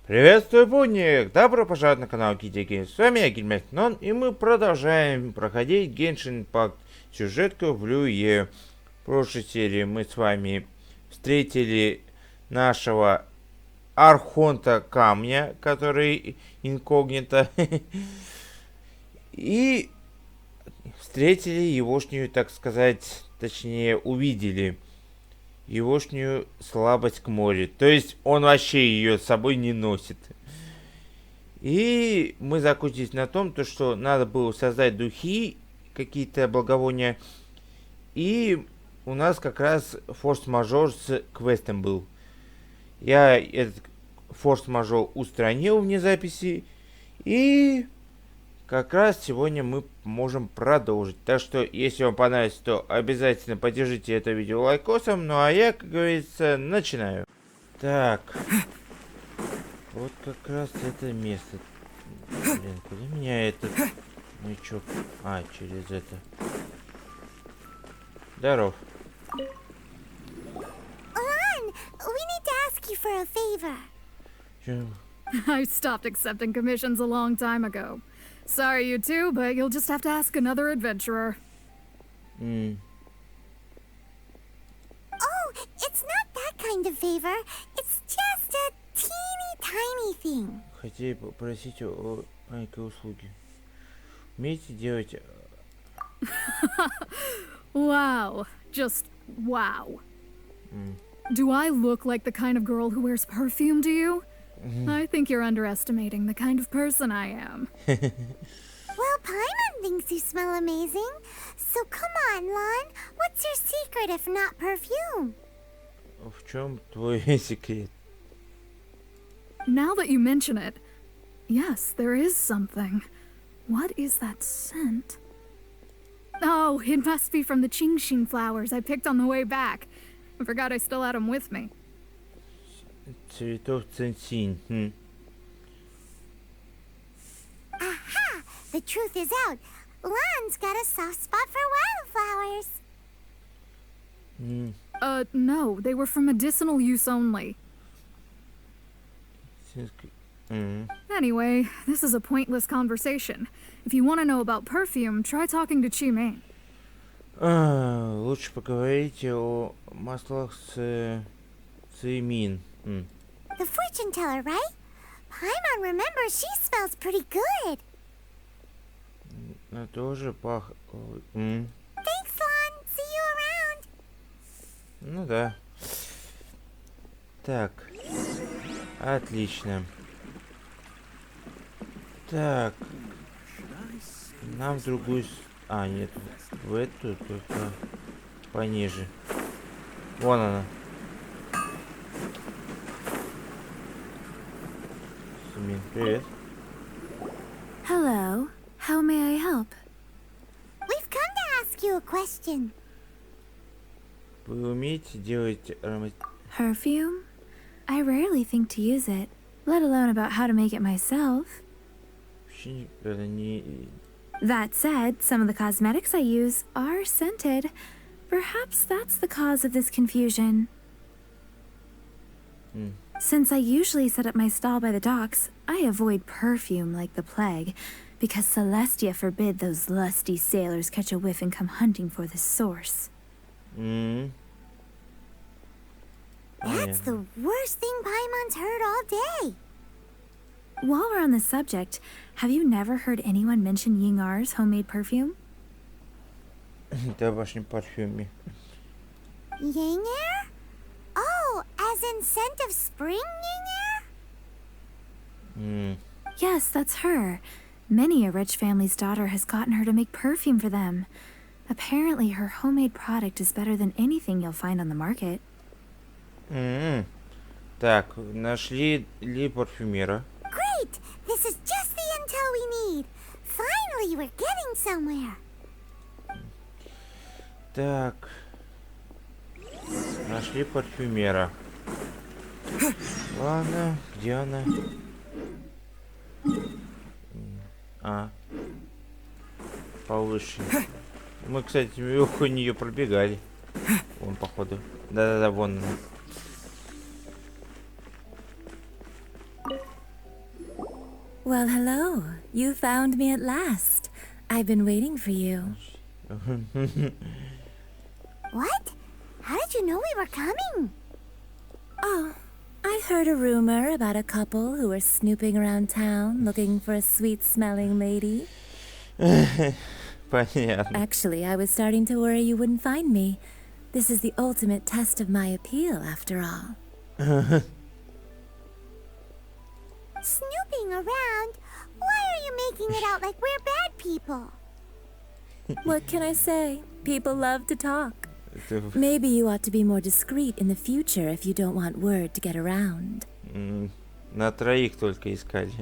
Приветствую, путник! Добро пожаловать на канал Гильдия. С вами я, Гильдия, и мы продолжаем проходить Genshin Impact сюжетку в Люе. В прошлой серии мы с вами встретили нашего Архонта Камня, который инкогнито, и встретили егошнюю, так сказать, точнее увидели егошнюю слабость к морю. То есть он вообще ее с собой не носит. И мы закончились на том, что надо было создать духи, какие-то благовония. И у нас как раз форс-мажор с квестом был. Я этот форс-мажор устранил вне записи. И как раз сегодня мы можем продолжить. Так что, если вам понравится, то обязательно поддержите это видео лайкосом. Ну а я, как говорится, начинаю. Так. Вот как раз это место. Блин, куда меня этот маячок? А, через это. Здоров. Ron, we need to ask you for a favor. Чё? I stopped accepting commissions a long time ago. Sorry, you two, but you'll just have to ask another adventurer. Oh, it's not that kind of favor. It's just a teeny tiny thing. Хотели попросить о маленькой услуге. Умеете делать... Wow. Just wow. Do I look like the kind of girl who wears perfume to you? I think you're underestimating the kind of person I am. Well, Paimon thinks you smell amazing. So come on, Lon. What's your secret if not perfume? В чем твой секрет? Now that you mention it, yes, there is something. What is that scent? Oh, it must be from the Genshin flowers I picked on the way back. I forgot I still had them with me. Цветов цинцинь. Aha! The truth is out. Lon's got a soft spot for wildflowers. No, they were for medicinal use only. Anyway, this is a pointless conversation. If you want to know about perfume, try talking to Chi-Ming. Лучше поговорите о маслах с цимин. The fortune teller, right? Paimon remembers she smells pretty good. Она тоже пах... Thanks, Lon. See you around. Ну да. Так. Отлично. Так. Нам в другую... А, нет. В эту только пониже. Вон она. Симин, привет. Hello. How may I help? We've come to ask you a question. Вы умеете делать аромат... Perfume? I rarely think to use it, let alone about how to make it myself. Вообще не... That said, some of the cosmetics I use are scented. Perhaps that's the cause of this confusion. Since I usually set up my stall by the docks, I avoid perfume like the plague, because Celestia forbid those lusty sailors catch a whiff and come hunting for the source. That's the worst thing Paimon's heard all day. While we're on the subject, have you never heard anyone mention Yingar's homemade perfume? Домашнем парфюме. Yang air? Oh, as in scent of spring Yang air? Yes, that's her. Many a rich family's daughter has gotten her to make perfume for them. Apparently, her homemade product is better than anything you'll find on the market. Так, нашли ли парфюмера? Great! This is just the intel we need. Finally, we're getting somewhere. Так. Нашли парфюмера. Ладно, где она? А. Повыше. Мы, кстати, у нее пробегали. Вон, походу. Да-да-да, вон она. Well, hello. You found me at last. I've been waiting for you. What? How did you know we were coming? Oh, I heard a rumor about a couple who were snooping around town looking for a sweet-smelling lady. Понятно. Actually, I was starting to worry you wouldn't find me. This is the ultimate test of my appeal, after all. Snooping around? Why are you making it out like we're bad people? What can I say? People love to talk. Это, Maybe you ought to be more discreet in the future if you don't want word to get around. на троих только искали.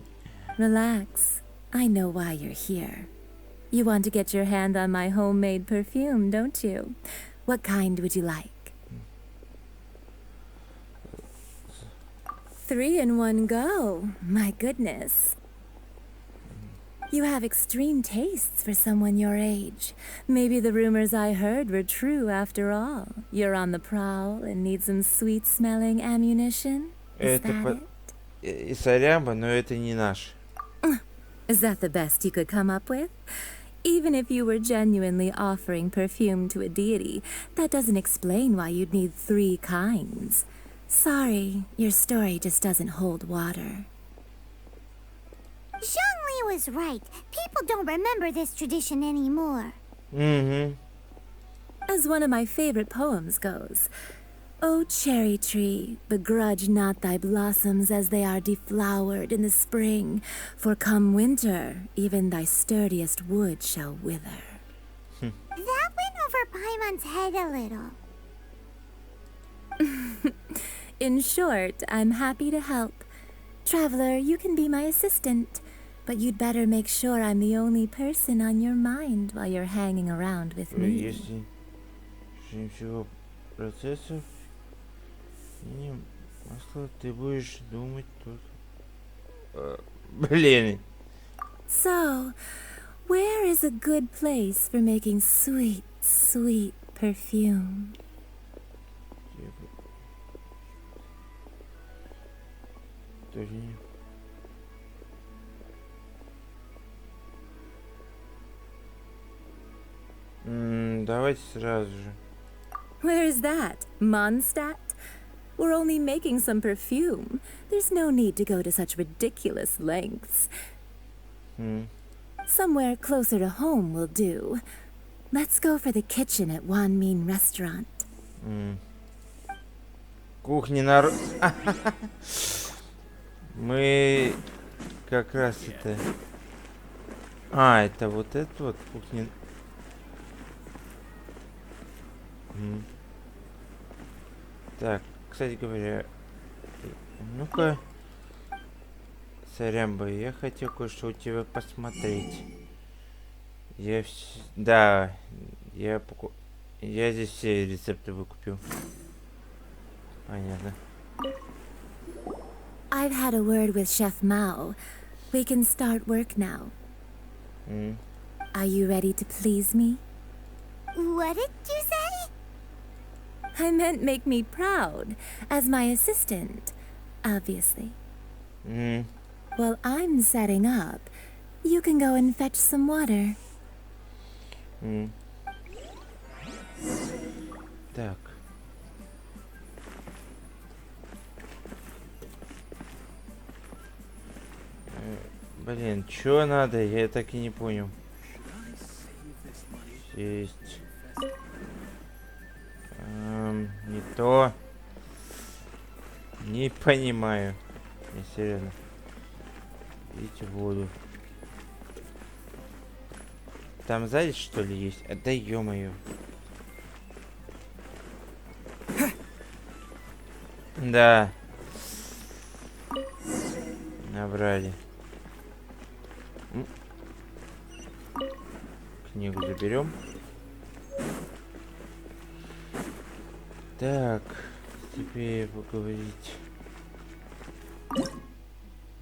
Relax. I know why you're here. You want to get your hand on my homemade perfume, don't you? What kind would you like? 3 in one go. My goodness. You have extreme tastes for someone your age. Maybe the rumors I heard were true after all. You're on the prowl and need some sweet-smelling ammunition? Is Это that по- it? И сорямба, но это не наш. Is that the best you could come up with? Even if you were genuinely offering perfume to a deity, that doesn't explain why you'd need 3 kinds. Sorry, your story just doesn't hold water. Zhongli was right. People don't remember this tradition anymore. As one of my favorite poems goes, O cherry tree, begrudge not thy blossoms as they are deflowered in the spring, for come winter, even thy sturdiest wood shall wither. That went over Paimon's head a little. In short, I'm happy to help. Traveler, you can be my assistant, but you'd better make sure I'm the only person on your mind while you're hanging around with me. Если всего процессов не масла, ты будешь думать только... Блин. So, where is a good place for making sweet, sweet perfume? Давайте сразу же. Where is that? Mondstadt? We're only making some perfume. There's no need to go to such ridiculous lengths. Somewhere closer to home will do. Let's go for the kitchen at Wan Min Restaurant. Кухни народ. Мы как раз это... это вот это вот кухня. Так, кстати говоря, ну-ка, Сарямба, я хотел кое-что у тебя посмотреть. Да, я здесь все рецепты выкупил. Понятно. I've had a word with Chef Mao. We can start work now. Are you ready to please me? What did you say? I meant make me proud, as my assistant, obviously. While I'm setting up, you can go and fetch some water. Так. Блин, чё надо? Я так и не понял. Есть. Не то. Не понимаю. Не серьезно. Видите воду. Там сзади что ли есть? Да ё-моё. Да. Набрали. Книгу заберем. Так, теперь поговорить.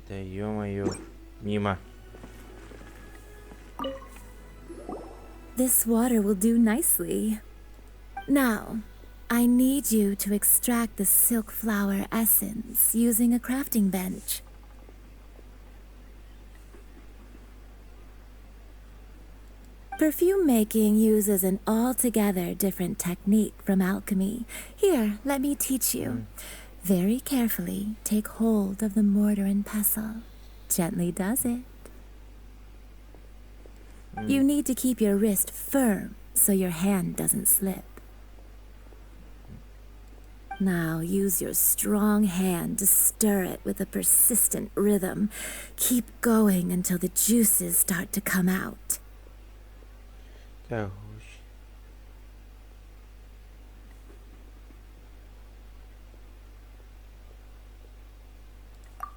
Да ё-моё. Мимо. This water will do nicely. Now, I need you to extract the silk flower essence using a crafting bench. Perfume making uses an altogether different technique from alchemy. Here, let me teach you. Very carefully, take hold of the mortar and pestle. Gently does it. You need to keep your wrist firm so your hand doesn't slip. Now use your strong hand to stir it with a persistent rhythm. Keep going until the juices start to come out. Так.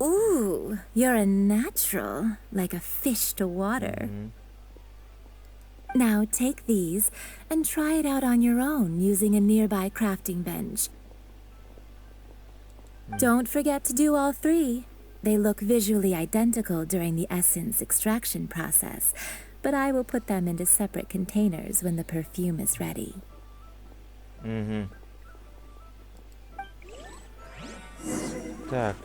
Ooh, you're a natural, like a fish to water. Now take these and try it out on your own using a nearby crafting bench. Don't forget to do all three. They look visually identical during the essence extraction process, but I will put them into separate containers when the perfume is ready. Так.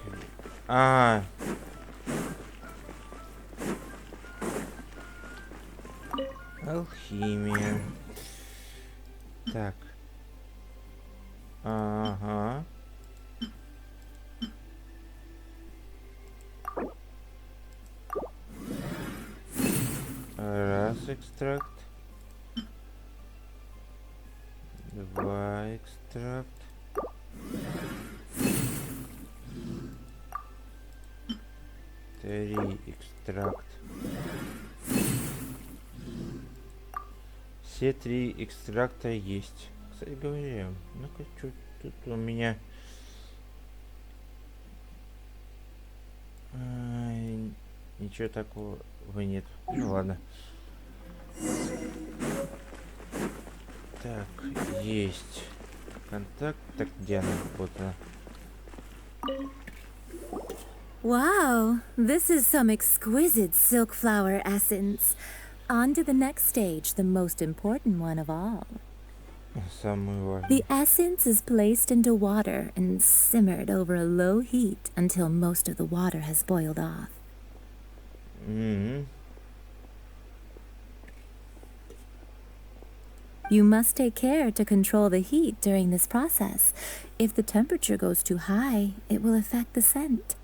Алхимия. Так. Ага. Раз экстракт. Два экстракт. Три экстракт. Все три экстракта есть. Кстати говоря, ну-ка, что тут у меня... Ничего такого нет. Ну ладно. Так, есть. Контакт. Так, где она? Вот она. Wow, this is some exquisite silk flower essence. On to the next stage, the most important one of all. Самый важный. The essence is placed into water and simmered over a low heat until most of the water has boiled off. You must take care to control the heat during this process. If the temperature goes too high, it will affect the scent.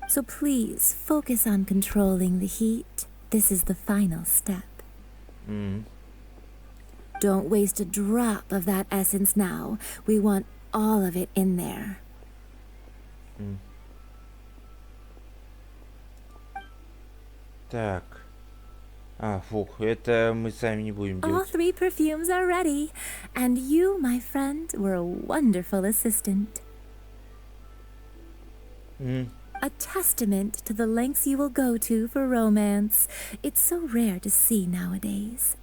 So please focus on controlling the heat. This is the final step. Don't waste a drop of that essence now. We want all of it in there. Так. Фух, это мы сами не будем All делать. three perfumes are ready. And you, my friend, were a wonderful assistant. A testament to the lengths you will go to for romance. It's so rare to see nowadays.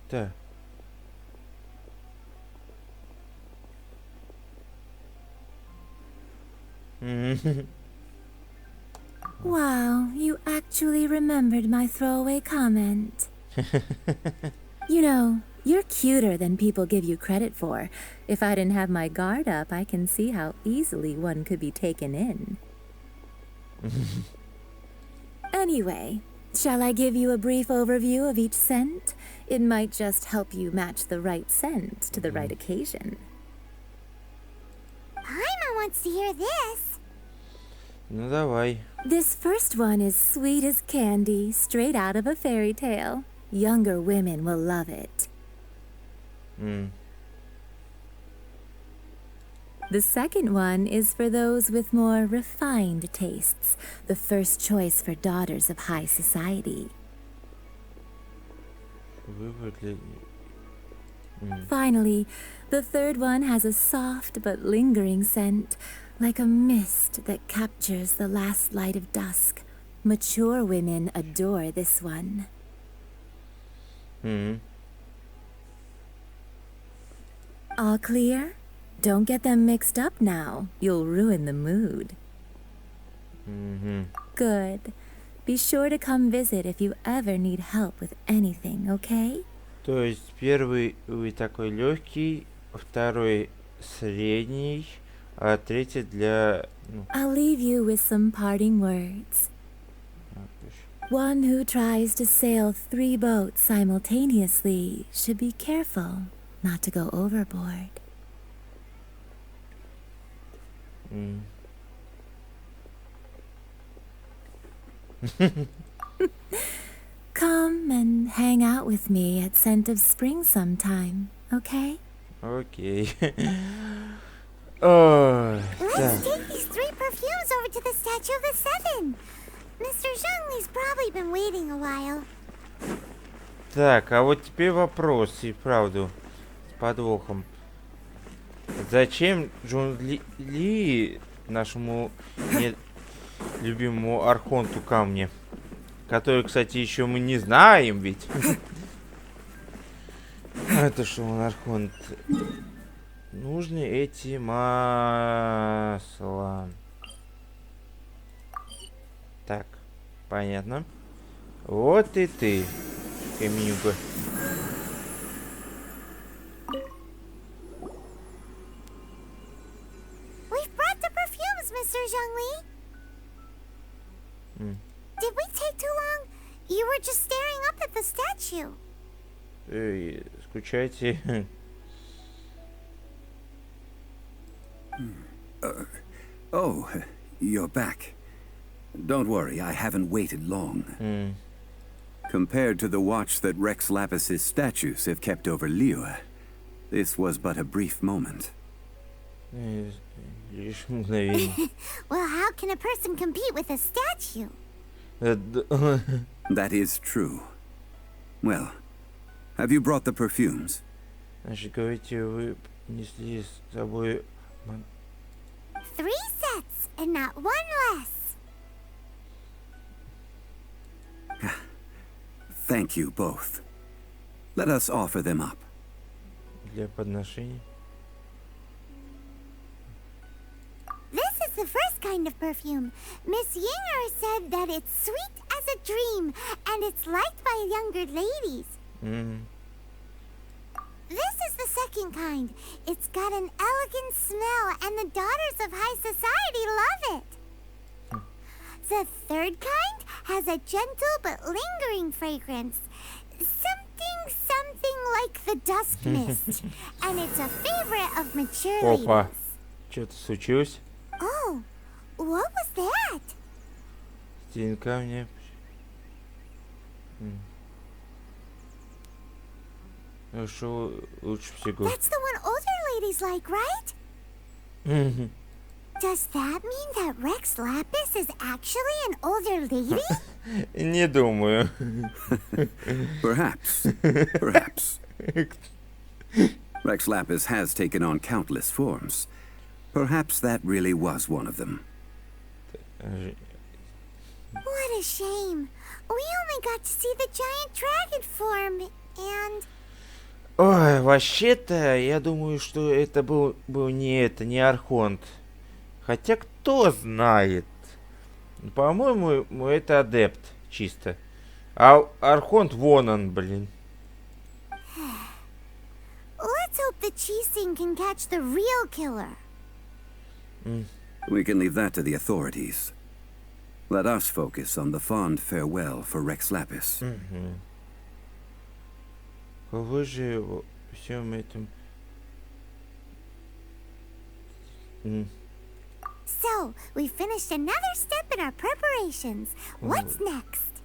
Так. Wow, you actually remembered my throwaway comment. You know, you're cuter than people give you credit for. If I didn't have my guard up, I can see how easily one could be taken in. Anyway, shall I give you a brief overview of each scent? It might just help you match the right scent to the right occasion. Paimon wants to hear this. Ну давай. This first one is sweet as candy, straight out of a fairy tale. Younger women will love it. The second one is for those with more refined tastes, the first choice for daughters of high society. Выбор для... Finally, the third one has a soft but lingering scent, like a mist that captures the last light of dusk. Mature women adore this one. All clear? Don't get them mixed up now. You'll ruin the mood. Good. Be sure to come visit if you ever need help with anything, okay? То есть первый такой легкий, второй средний, а третья для... I'll leave you with some parting words. One who tries to sail 3 boats simultaneously should be careful not to go overboard. Come and hang out with me at Scent of Spring sometime, okay? Окей. Ой, Let's так. take these 3 perfumes over to the Statue of the Seven. Mr. Zhongli's probably been waiting a while. Так, а вот теперь вопрос, и вправду, с подвохом. Зачем Джон Ли, нашему любимому Архонту камня, который, кстати, еще мы не знаем ведь. Это что он Архонт? Нужны эти масла. Так, понятно. Вот и ты, каменюка. We've brought the perfumes, Mr. Zhongli. Did we take too long? You were just staring up at the statue. Скучайте. Oh, you're back. Don't worry, I haven't waited long. Compared to the watch that Rex Lapis's statues have kept over Liyue, this was but a brief moment. Лишь мгновение. Well, how can a person compete with a statue? That is true. Well, have you brought the perfumes? Значит, говорите, вы принесли с собой... 3 sets and not 1 less. Thank you both. Let us offer them up. Для подношения. This is the first kind of perfume. Miss Yinger said that it's sweet as a dream and it's liked by younger ladies. This is the second kind. It's got an elegant smell and the daughters of high society love it. The third kind has a gentle but lingering fragrance. Something like the dusk mist. And it's a favorite of mature Опа. ladies. Что-то случилось? Oh, what was that? Тень камня. Ну что лучше всего? That's the one older ladies like, right? Does that mean that Rex Lapis is actually an older lady? Не думаю. Perhaps. Perhaps. Rex Lapis has taken on countless forms. Perhaps that really was one of them. What a shame. We only got to see the giant dragon form, and... Ой, вообще-то, я думаю, что это был не Архонт. Хотя кто знает. По-моему, это адепт чисто. А Архонт вон он, блин. Let's hope the Chising can catch the real killer. We can leave that to the authorities. Let us focus on the fond farewell for Rex Lapis. Вы же во всем этом... So, we finished another step in our preparations. What's next?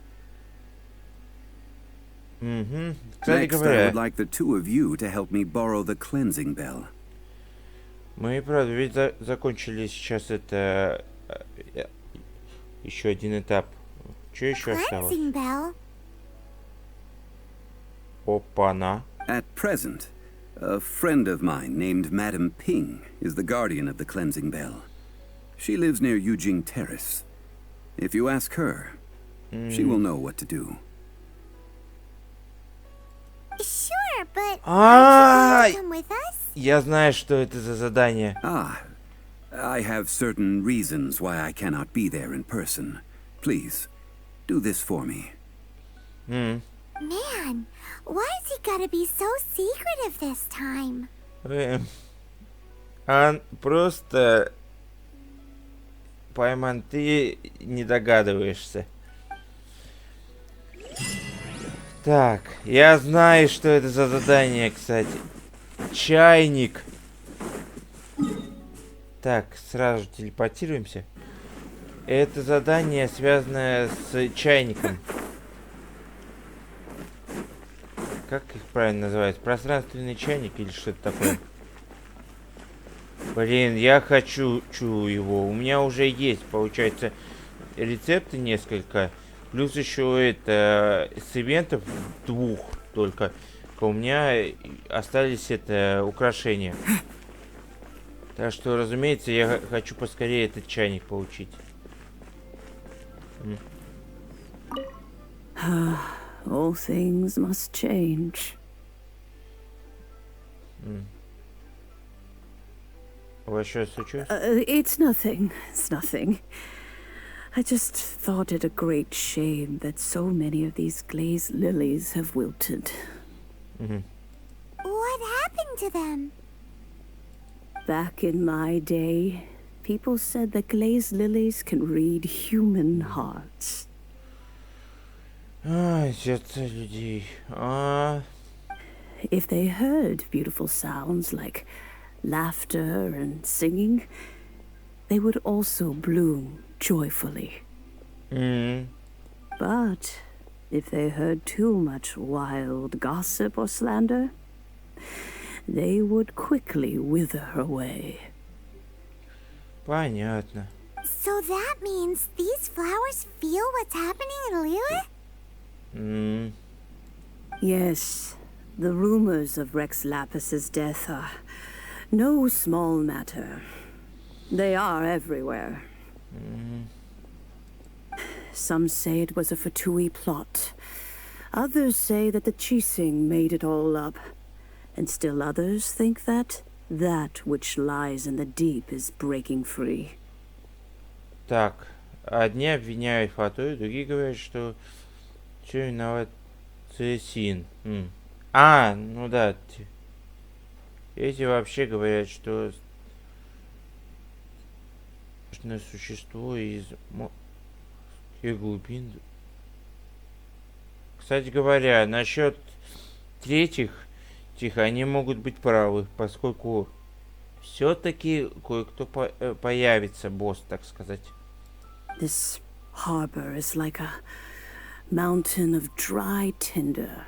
Кстати Next, I говоря, would like the 2 of you to help me borrow the cleansing bell. мы, правда, ведь закончили сейчас это... еще один этап. Что еще осталось? Cleansing bell? Опа-на. At present, a friend of mine named Madame Ping is the guardian of the cleansing bell. She lives near Yujing Terrace. If you ask her, she will know what to do. Sure, but Ah! aren't you going to come with us? Я знаю, что это за задание. I have certain reasons why I cannot be there in person. Please, do this for me. Man, why has he got to be so secretive this time? А просто, Пайман, ты не догадываешься. Так, я знаю, что это за задание, кстати. Чайник. Так, сразу телепортируемся. Это задание, связанное с чайником. Как их правильно называют? Пространственный чайник или что-то такое? Блин, я хочу его. У меня уже есть, получается, рецепты несколько. Плюс еще это с ивентов 2 только. У меня остались это украшения. Так что, разумеется, я хочу поскорее этот чайник получить. All things must change. У вас что случилось? It's nothing. It's nothing. I just thought it a great shame that so many of these glazed lilies have wilted. What happened to them? Back in my day, people said that glazed lilies can read human hearts. Сердца людей. If they heard beautiful sounds like laughter and singing, they would also bloom joyfully. But if they heard too much wild gossip or slander, they would quickly wither away. Понятно. So that means these flowers feel what's happening in Liyue? Yes, the rumors of Rex Lapis's death are no small matter. They are everywhere. Some say it was a Fatui plot. Others say that the Chising made it all up. And still others think that which lies in the deep is breaking free. Так, одни обвиняют Фатую, другие говорят, что все виноват Цесин. Ну да. Эти вообще говорят, что существо из морских глубин. Кстати говоря, насчет третьих, они могут быть правы, поскольку все-таки кое-кто появится, босс, так сказать. This harbor is like a mountain of dry tinder.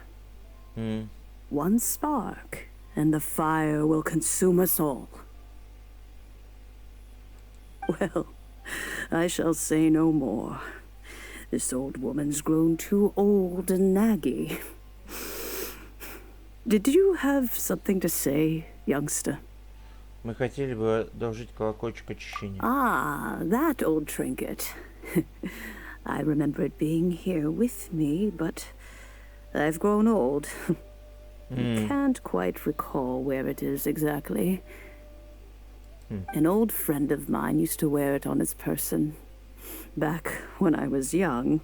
One spark, and the fire will consume us all. Well, I shall say no more. This old woman's grown too old and naggy. Did you have something to say, youngster? Мы хотели бы одолжить колокольчик очищения. Ah, that old trinket. I remember it being here with me, but I've grown old. I can't quite recall where it is exactly. An old friend of mine used to wear it on his person back when I was young.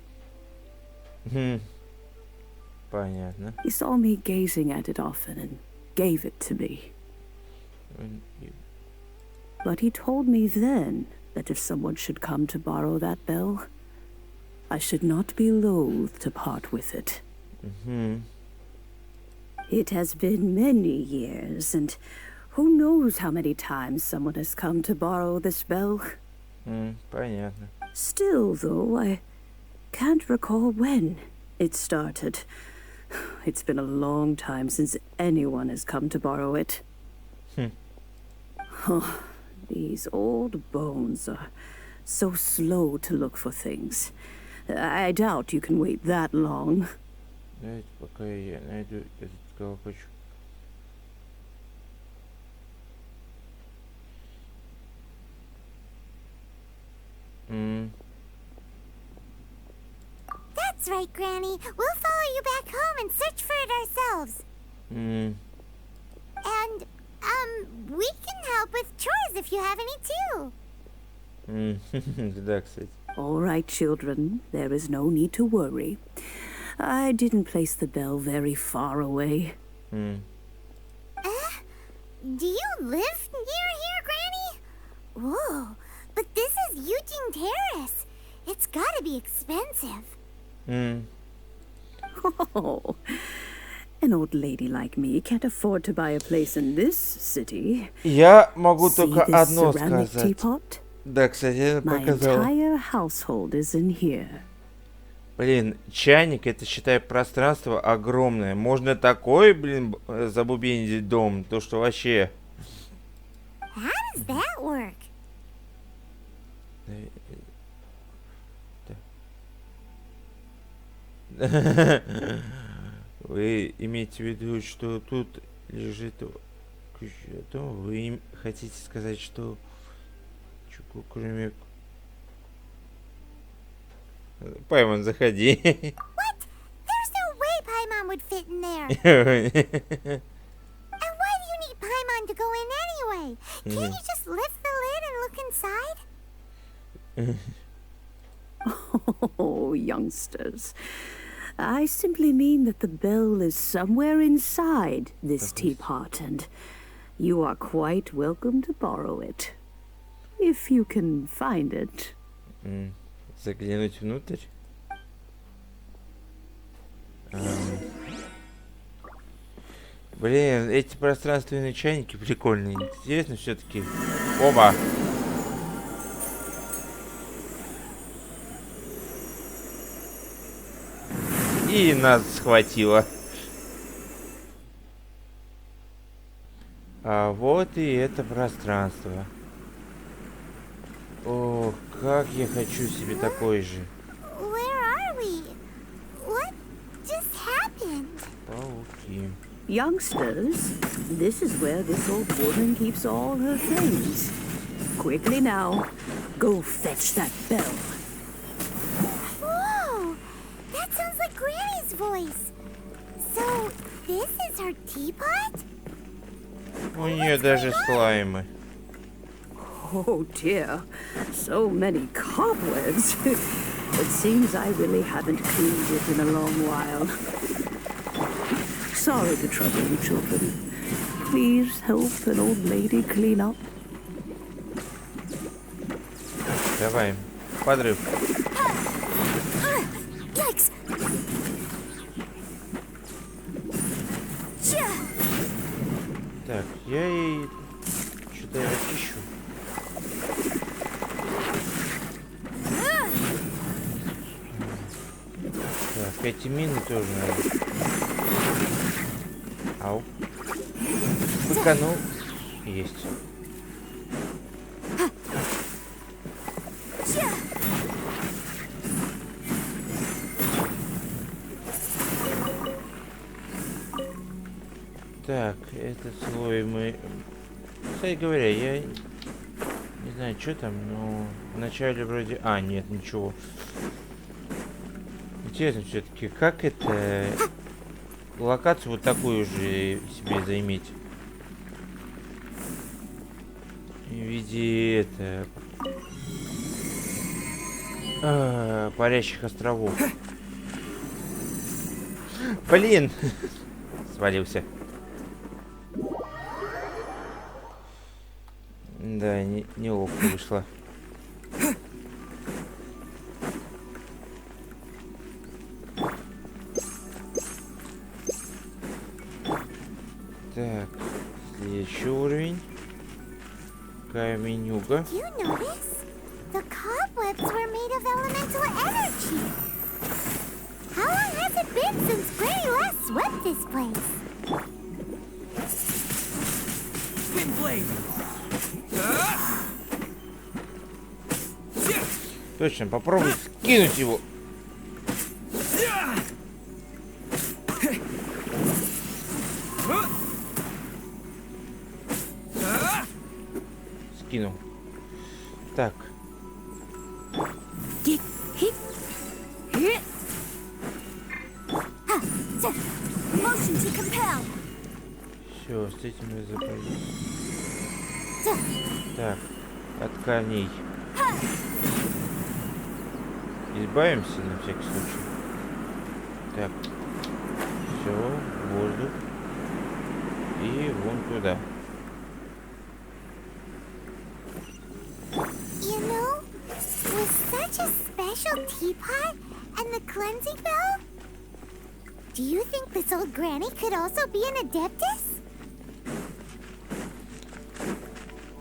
Понятно. He saw me gazing at it often and gave it to me. But he told me then that if someone should come to borrow that bell, I should not be loath to part with it. It has been many years, and who knows how many times someone has come to borrow this bell. Понятно. Still, though, I can't recall when it started. It's been a long time since anyone has come to borrow it. Oh, these old bones are so slow to look for things. I doubt you can wait that long. Давайте пока я найду этот колокольчик. That's right, Granny. We'll follow you back home and search for it ourselves. And, we can help with chores if you have any too. Да, кстати. All right, children. There is no need to worry. I didn't place the bell very far away. Do you live near here, Granny? Whoa, but this is Eugene Terrace. It's gotta be expensive. Oh, an old lady like me can't afford to buy a place in this city. Я могу See только this одно ceramic сказать. teapot? Да, кстати, я My показал. entire household is in here. Блин, чайник, это, считай, пространство огромное. Можно такой, блин, забубенить дом, то что вообще... How does that work? Вы имеете в виду, что тут лежит ключ от дома? Вы хотите сказать, что кроме... Паймон, заходи. What? There's no way Paimon would fit in there. And why do you need Paimon to go in anyway? Can't you just lift the lid and look inside? Oh, youngsters. I simply mean that the bell is somewhere inside this teapot, and you are quite welcome to borrow it. If you can find it. Заглянуть внутрь. Блин, эти пространственные чайники прикольные. Интересно все-таки. Оба. И нас схватило. А вот и это пространство. О, как я хочу себе такой же. Where are we? What just happened? Пауки. Youngsters, this is where this old woman keeps all her things. Quickly now, go fetch that bell. Whoa! That sounds like Granny's voice. So, this is her teapot? У нее даже слаймы. Oh dear, so many cobwebs. It seems I really haven't cleaned it in a long while. Sorry to trouble you, children. Please help an old lady clean up. Давай, подрыв. Yikes! Так, я и что-то очищу. Так, эти мины тоже надо. Ау. Выканул. Есть. Так, этот слой мы... Кстати говоря, я не знаю, что там, но вначале вроде... А, нет, ничего. Интересно все-таки, как это... Локацию вот такую же себе заиметь. В виде парящих островов. Блин! Свалился. Да, неловко вышло. Так, следующий уровень. Каменюга. Do you notice? The cobwebs were made of elemental energy. How long has it been since Granny last swept this place? Twin blade. Точно, попробуй скинуть его. Скинул. Так. Motion to compel. Все, с этим разобрались. Так, от камней. Избавимся на всякий случай. Так. Все, воздух. И вон туда. special teapot and the cleansing bell? Do you think this old granny could also be an adeptus?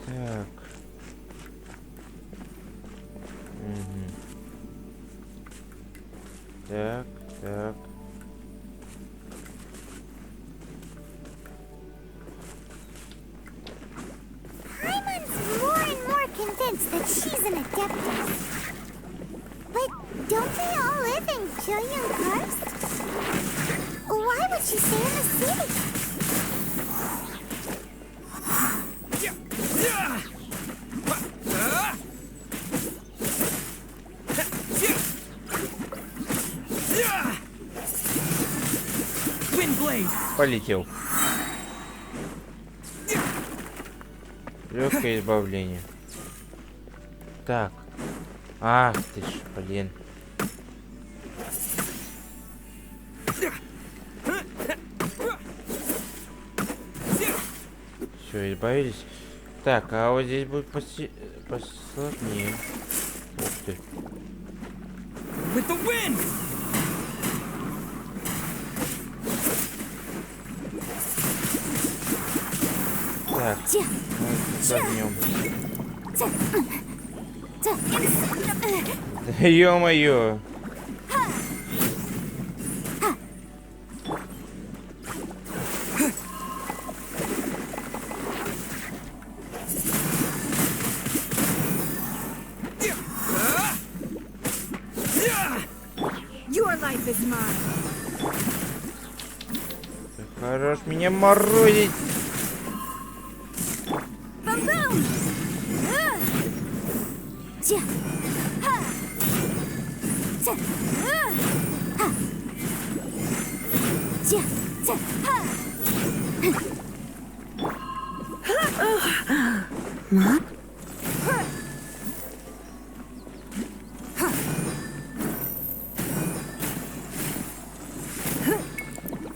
Так. Угу. Так, так. Paimon's more and more convinced that she's an adeptus. But don't they all live in Julian Karst? Why would she stay in the city? Wind blade. Полетел. Легкое избавление. Так. Ах ты ж, блин. Все, избавились. Так, а вот здесь будет посложнее. Ух ты. With the wind. Так, с огнем. Да ё-моё. Your life is mine. Ты хорош меня морозить.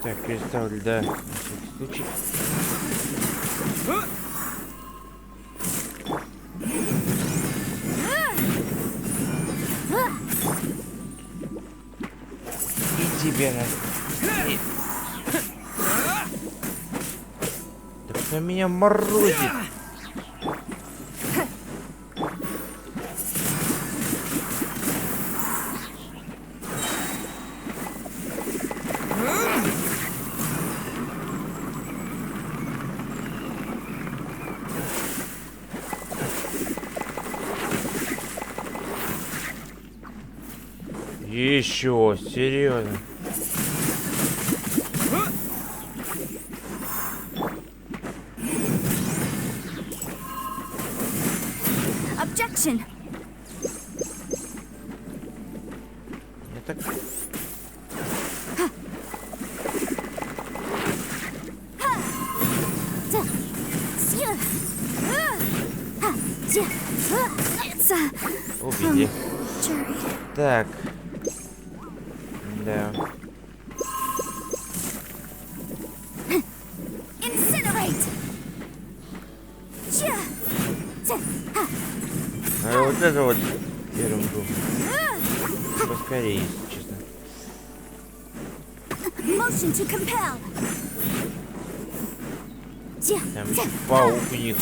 Так, переставлю, да, на всякий случай. И тебе на... Да кто меня морозит? Еще, серьезно. Objection. Я так... Убили. Так. Да. А вот это вот ерунду. Поскорее, если честно. Motion to compel. Там еще паук у них.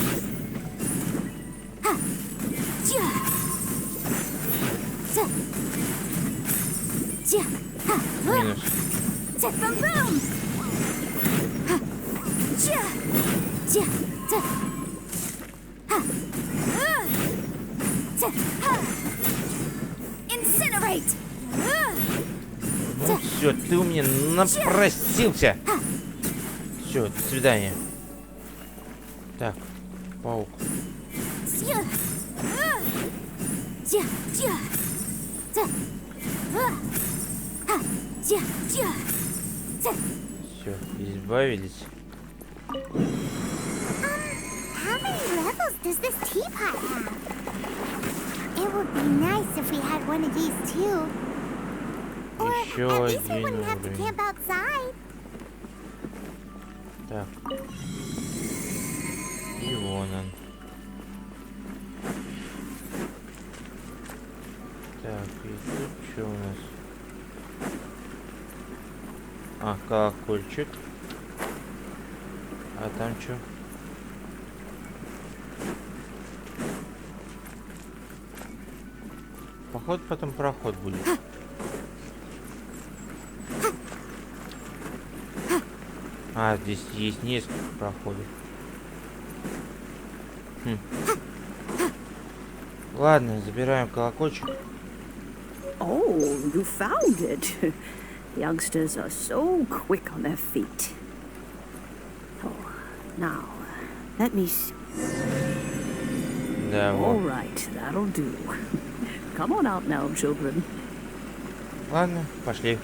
Минус. Incinerate. Ну все, ты у меня напросился. Все, до свидания. Так, паук. Все, избавились. How many levels does this teapot have? It would be nice if we had one of these too. Or Еще at least we один wouldn't have to уровень. camp outside. Так. И вон он. Так, и тут. Что у нас? А, колокольчик. А там что? Поход, потом проход будет. А, здесь есть несколько проходов. Ладно, забираем колокольчик. Oh, you found it. Youngsters are so quick on their feet. Oh, now, let me see. Да, All вот. right, that'll do. Come on out now, children. Ладно, пошли.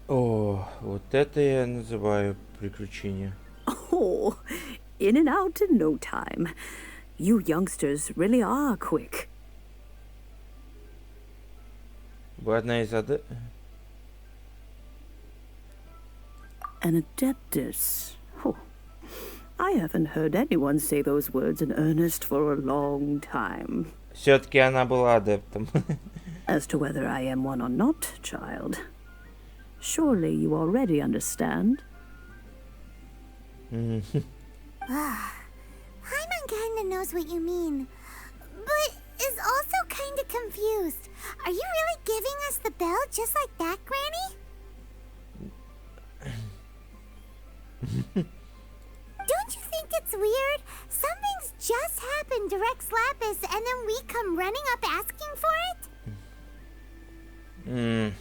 О, вот это я называю приключение. Oh, in and out in no time. You youngsters really are quick. Вы одна из An adeptus. Oh, I haven't heard anyone say those words in earnest for a long time. Все-таки она была адептом. As to whether I am one or not, child, surely you already understand. Paimon kinda knows what you mean, but is also kinda confused. Are you really giving us the bell just like that, Granny? Don't you think it's weird? Something's just happened to Rex Lapis and then we come running up asking for it?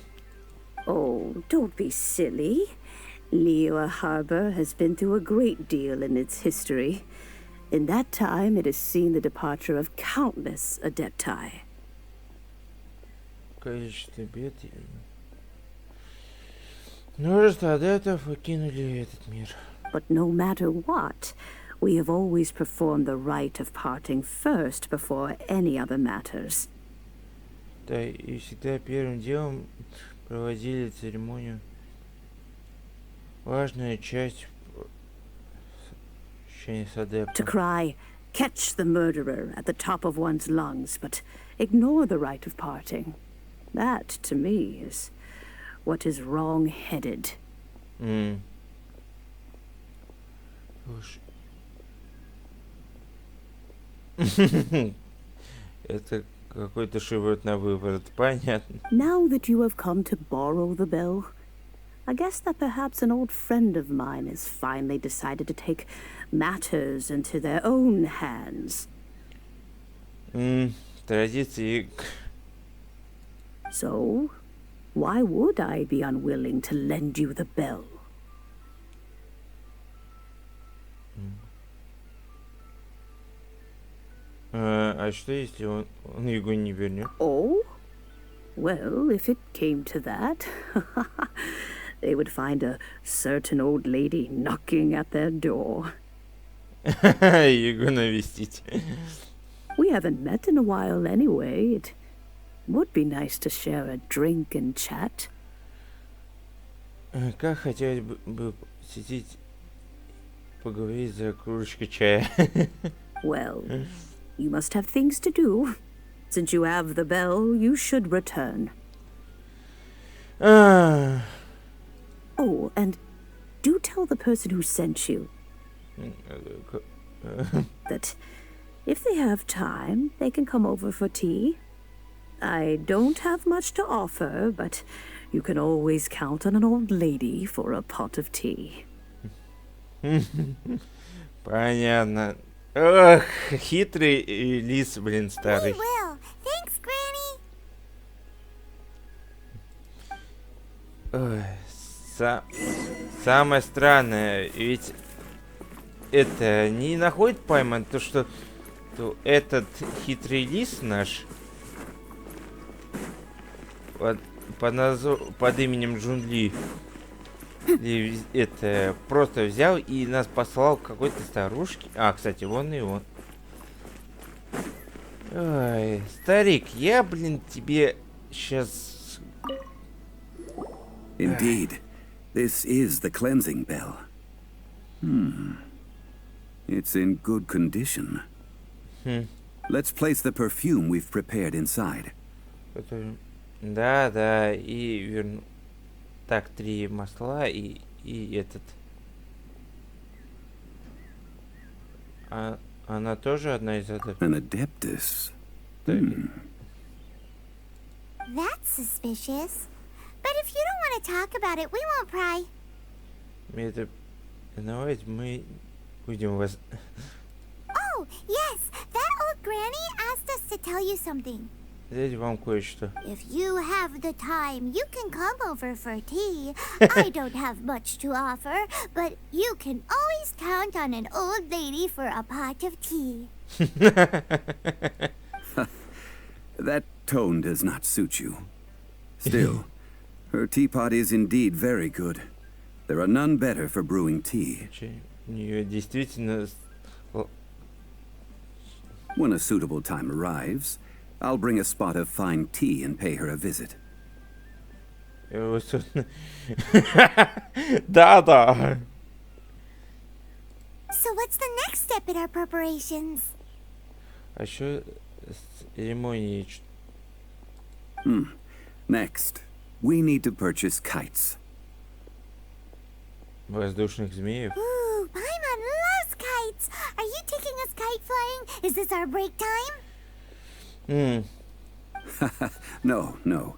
Oh, don't be silly. Liyue Harbor has been through a great deal in its history. In that time, it has seen the departure of countless adepti. Количество бед. Множество адептов покинули этот мир. But no matter what, we have always performed the rite of parting first before any other matters. Да, и всегда первым делом проводили церемонию. Важная часть общения с To адептом. cry, catch the murderer at the top of one's lungs, but ignore the rite of parting. That, to me, is what is wrong-headed. Это какой-то шиворот на выворот, понятно. Now that you have come to borrow the bell, I guess that perhaps an old friend of mine has finally decided to take matters into their own hands. Традиции. So, why would I be unwilling to lend you the bell? А что если он его не вернет? Oh? Well, if it came to that, they would find a certain old lady knocking at their door. Его навестить. We haven't met in a while anyway. It would be nice to share a drink and chat. Как хотелось бы сидеть, поговорить за кружечкой чая. Well, you must have things to do. Since you have the bell, you should return. Oh, and do tell the person who sent you that if they have time, they can come over for tea. I don't have much to offer, but you can always count on an old lady for a pot of tea. Понятно. Ох, хитрый лис, блин, старый. We will. Thanks, Granny. Ой, самое странное, ведь это не находит Пайман то, что этот хитрый лис наш под именем Джунли это просто взял и нас послал к какой-то старушке. А, кстати, вон и он. Ой, старик, я, блин, тебе сейчас... Indeed, this is the cleansing bell. It's in good condition. Let's place the perfume we've prepared inside. Да, да, и верну. Так, 3 масла и этот. Она тоже одна из адептов? An adeptus. That's suspicious. But if you don't want to talk about it, we won't pry. Это... Давайте мы будем вас... Oh, yes, that old granny asked us to tell you something. Дайте вам кое-что. If you have the time, you can come over for tea. I don't have much to offer, but you can always count on an old lady for a pot of tea. That tone does not suit you. Still, her teapot is indeed very good. There are none better for brewing tea. У нее действительно... When a suitable time arrives, I'll bring a spot of fine tea and pay her a visit. Да, да. So what's the next step in our preparations? А еще церемонии... Next, we need to purchase kites. Воздушных змеев. Ooh, Paimon loves kites. Are you taking us kite flying? Is this our break time? No.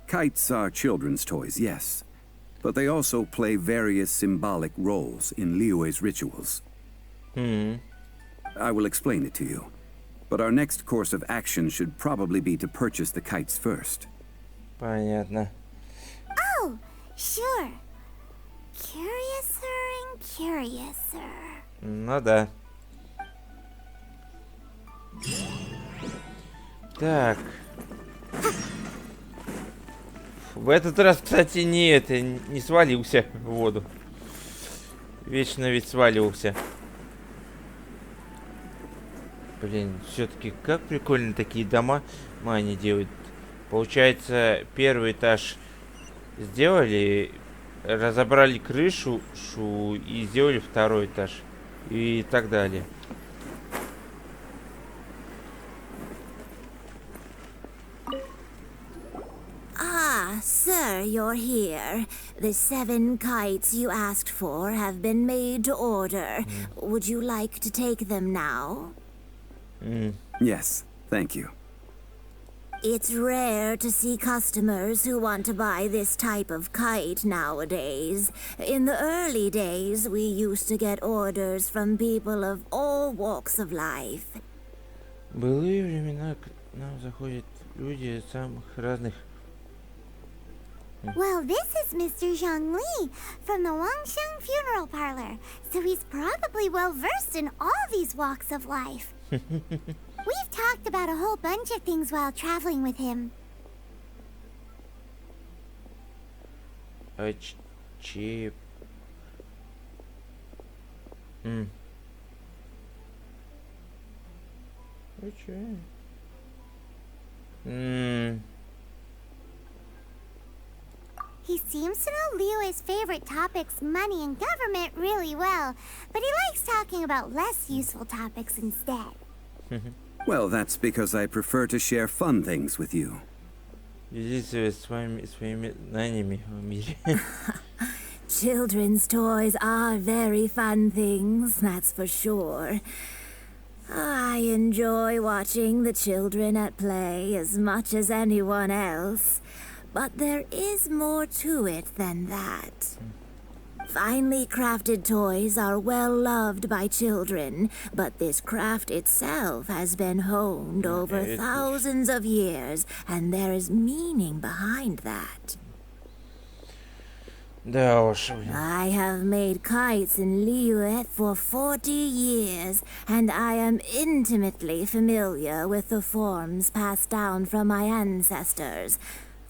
Kites are children's toys, yes. But they also play various symbolic roles in Liyue's rituals. I will explain it to you. But our next course of action should probably be to purchase the kites first. Понятно. Oh, sure. Curiouser and curiouser. Ну да. Так. В этот раз, кстати, не свалился в воду. Вечно ведь сваливался. Блин, все-таки как прикольно такие дома они делают. Получается, первый этаж сделали, разобрали крышу и сделали второй этаж. И так далее. Ah, sir, you're here. The 7 kites you asked for have been made to order. Would you like to take them now? Yes, thank you. It's rare to see customers who want to buy this type of kite nowadays. In the early days, we used to get orders from people of all walks of life. Былые времена к нам заходят люди самых разных. Well, this is Mr. Zhang Li from the Wangsheng Funeral Parlor, so he's probably well versed in all these walks of life. We've talked about a whole bunch of things while traveling with him. Чип. He seems to know Liyue's favorite topics, money and government, really well, but he likes talking about less useful topics instead. Well, that's because I prefer to share fun things with you. Делитесь своими знаниями о мире. Children's toys are very fun things, that's for sure. I enjoy watching the children at play as much as anyone else. But there is more to it than that. Finely crafted toys are well loved by children, but this craft itself has been honed over thousands of years, and there is meaning behind that. Да уж, блин. I have made kites in Liyue for 40 years, and I am intimately familiar with the forms passed down from my ancestors.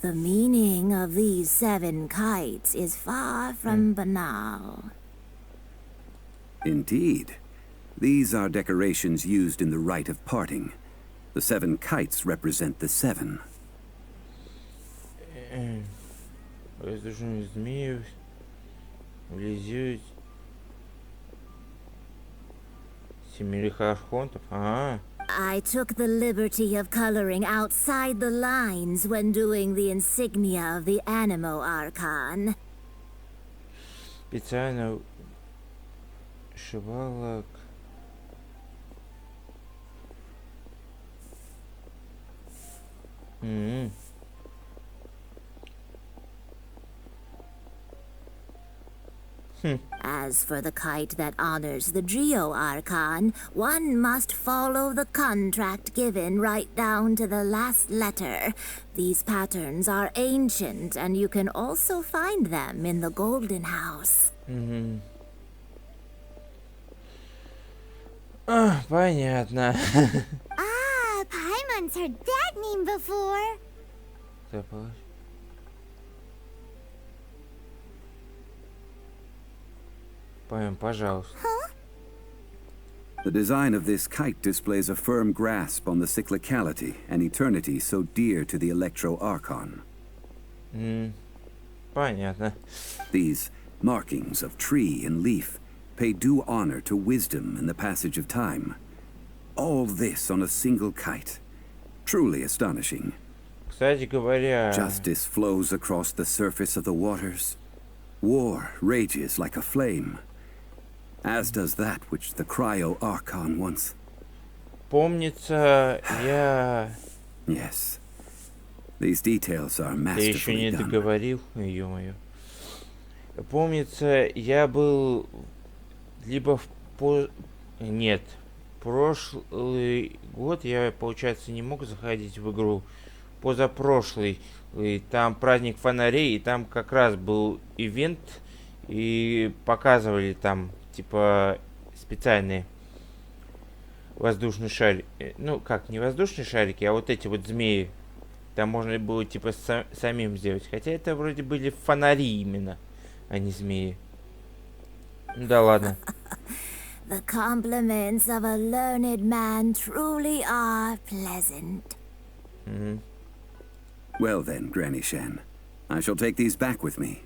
The meaning of these 7 kites is far from banal. Indeed. These are decorations used in the rite of parting. The 7 kites represent the 7. Воздушных змеев. Влезет. Семерых архонтов. Ага. I took the liberty of coloring outside the lines when doing the insignia of the Animo Archon. Специально шивала. As for the kite that honors the Geo Archon, one must follow the contract given right down to the last letter. These patterns are ancient, and you can also find them in the Golden House. Понятно. Ah, Paimon's heard that name before. Запалось. Поймем, пожалуйста. The design of this kite displays a firm grasp on the cyclicality and eternity so dear to the Electro Archon. Понятно. These markings of tree and leaf pay due honor to wisdom and the passage of time. All this on a single kite. Truly astonishing. Кстати говоря... Justice flows across the surface of the waters. War rages like a flame. As does that which the Cryo Archon once. Помнится, я... Yes. These details are Я еще не masterfully done. договорил, ё-моё. Помнится, я был либо Нет. Прошлый год я, получается, не мог заходить в игру. Позапрошлый. И там праздник фонарей, и там как раз был ивент, и показывали там, типа, специальные воздушные шарики. Ну, как, не воздушные шарики, а вот эти вот змеи. Там можно было, типа, самим сделать. Хотя это вроде были фонари именно, а не змеи. Ну да ладно. The compliments of a learned man truly are pleasant. Well then, Granny Shan, I shall take these back with me.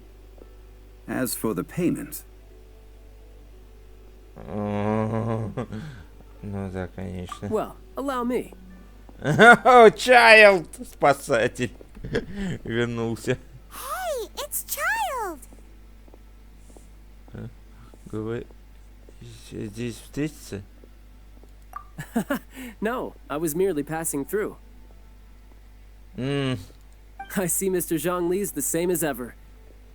As for the payment... Ну да, конечно. Well, allow me. О, Чайлд! Спасатель. Вернулся. Hey, it's Child. Говорит, здесь встретиться? No, I was merely passing through. I see Mr. Zhongli's the same as ever.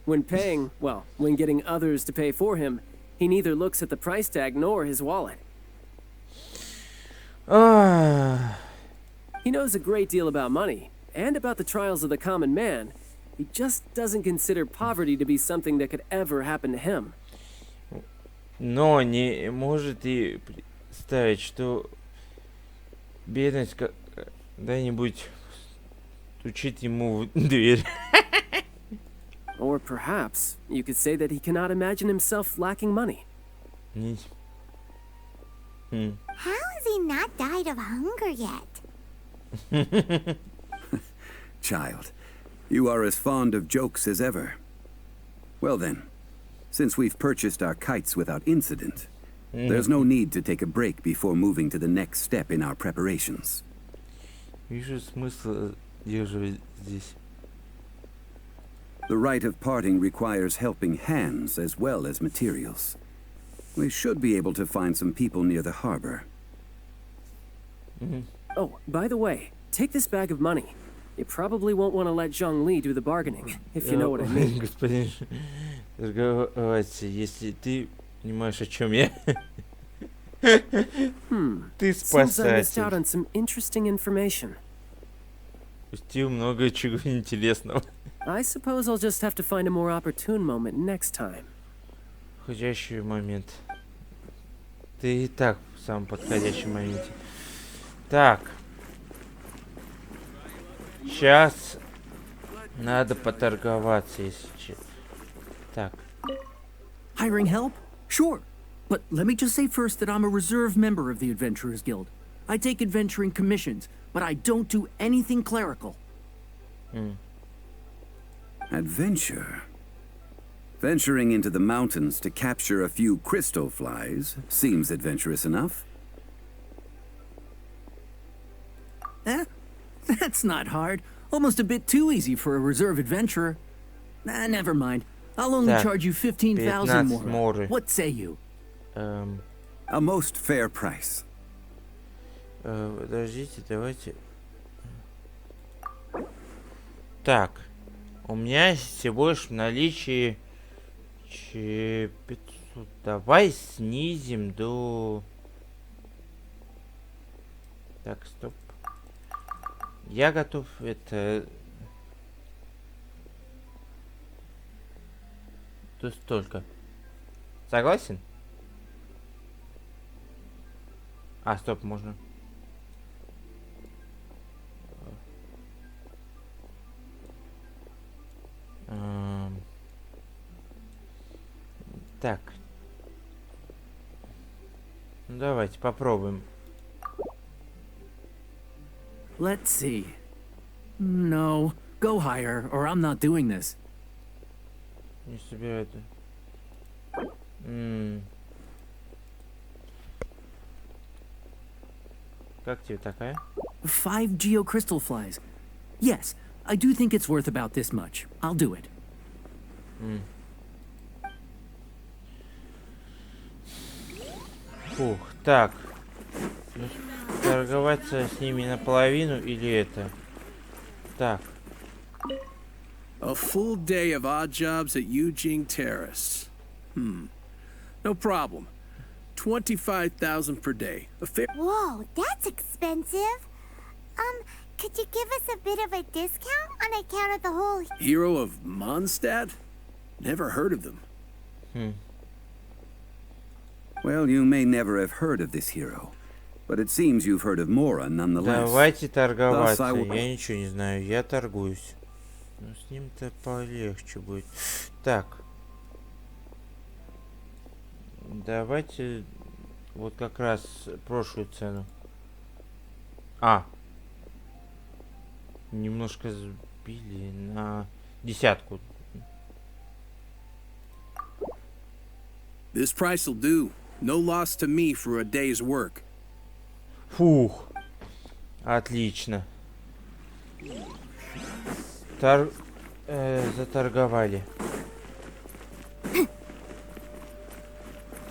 When paying, well, when getting others to pay for him, he neither looks at the price tag nor his wallet. He knows a great deal about money, and about the trials of the common man. He just doesn't consider poverty to be something that could ever happen to him. Но не может и представить, что бедность когда-нибудь стучит ему в дверь. Or perhaps you could say that he cannot imagine himself lacking money. How has he not died of hunger yet? Child, you are as fond of jokes as ever. Well then, since we've purchased our kites without incident, there's no need to take a break before moving to the next step in our preparations. Вижу смысл держать здесь. The rite of parting requires helping hands as well as materials. We should be able to find some people near the harbor. Oh, by the way, take this bag of money. You probably won't want to let Zhongli do the bargaining, if you know what I mean. Господин, разговаривайте, если ты понимаешь, о чем я. Ты Seems I missed out спасатель. on some interesting information. Пустил много чего интересного. I suppose I'll just have to find a more opportune moment next time. Подходящий момент. Ты и так в самом подходящем моменте. Так. Сейчас надо поторговаться, если честно. Так. Hiring help? Sure. But let me just say first that I'm a reserve member of the Adventurers Guild. I take adventuring commissions, but I don't do anything clerical. Adventure? Venturing into the mountains to capture a few crystal flies seems adventurous enough. Eh? That's not hard. Almost a bit too easy for a reserve adventurer. Nah, never mind. I'll only Так, charge you 15,000 15 more. more. What say you? A most fair price. Подождите, давайте. Так, у меня всего лишь в наличии 500. Давай снизим до... Так, стоп. Я готов это... То столько. Согласен? А, стоп, можно. Так. Ну, давайте попробуем. Let's see. No, go higher, or I'm not doing this. Не собираю это. Как тебе такая? 5 geocrystal flies. Yes, I do think it's worth about this much. I'll do it. Фух, так. Торговаться с ними наполовину или это? Так. A full day of odd jobs at Eugene Terrace. No problem. 25,000 per day. A fair. Whoa, that's expensive. Could you give us a bit of a discount on account of the whole... Hero of Mondstadt? Never heard of them. Well, you may never have heard of this hero, but it seems you've heard of Mora nonetheless. Давайте торговаться. Thus I will- Я ничего не знаю. Я торгуюсь. Но с ним-то полегче будет. Так. Давайте вот как раз прошлую цену. Немножко сбили на десятку. This price'll do. No loss to me for a day's work. Фух. Отлично. Заторговали.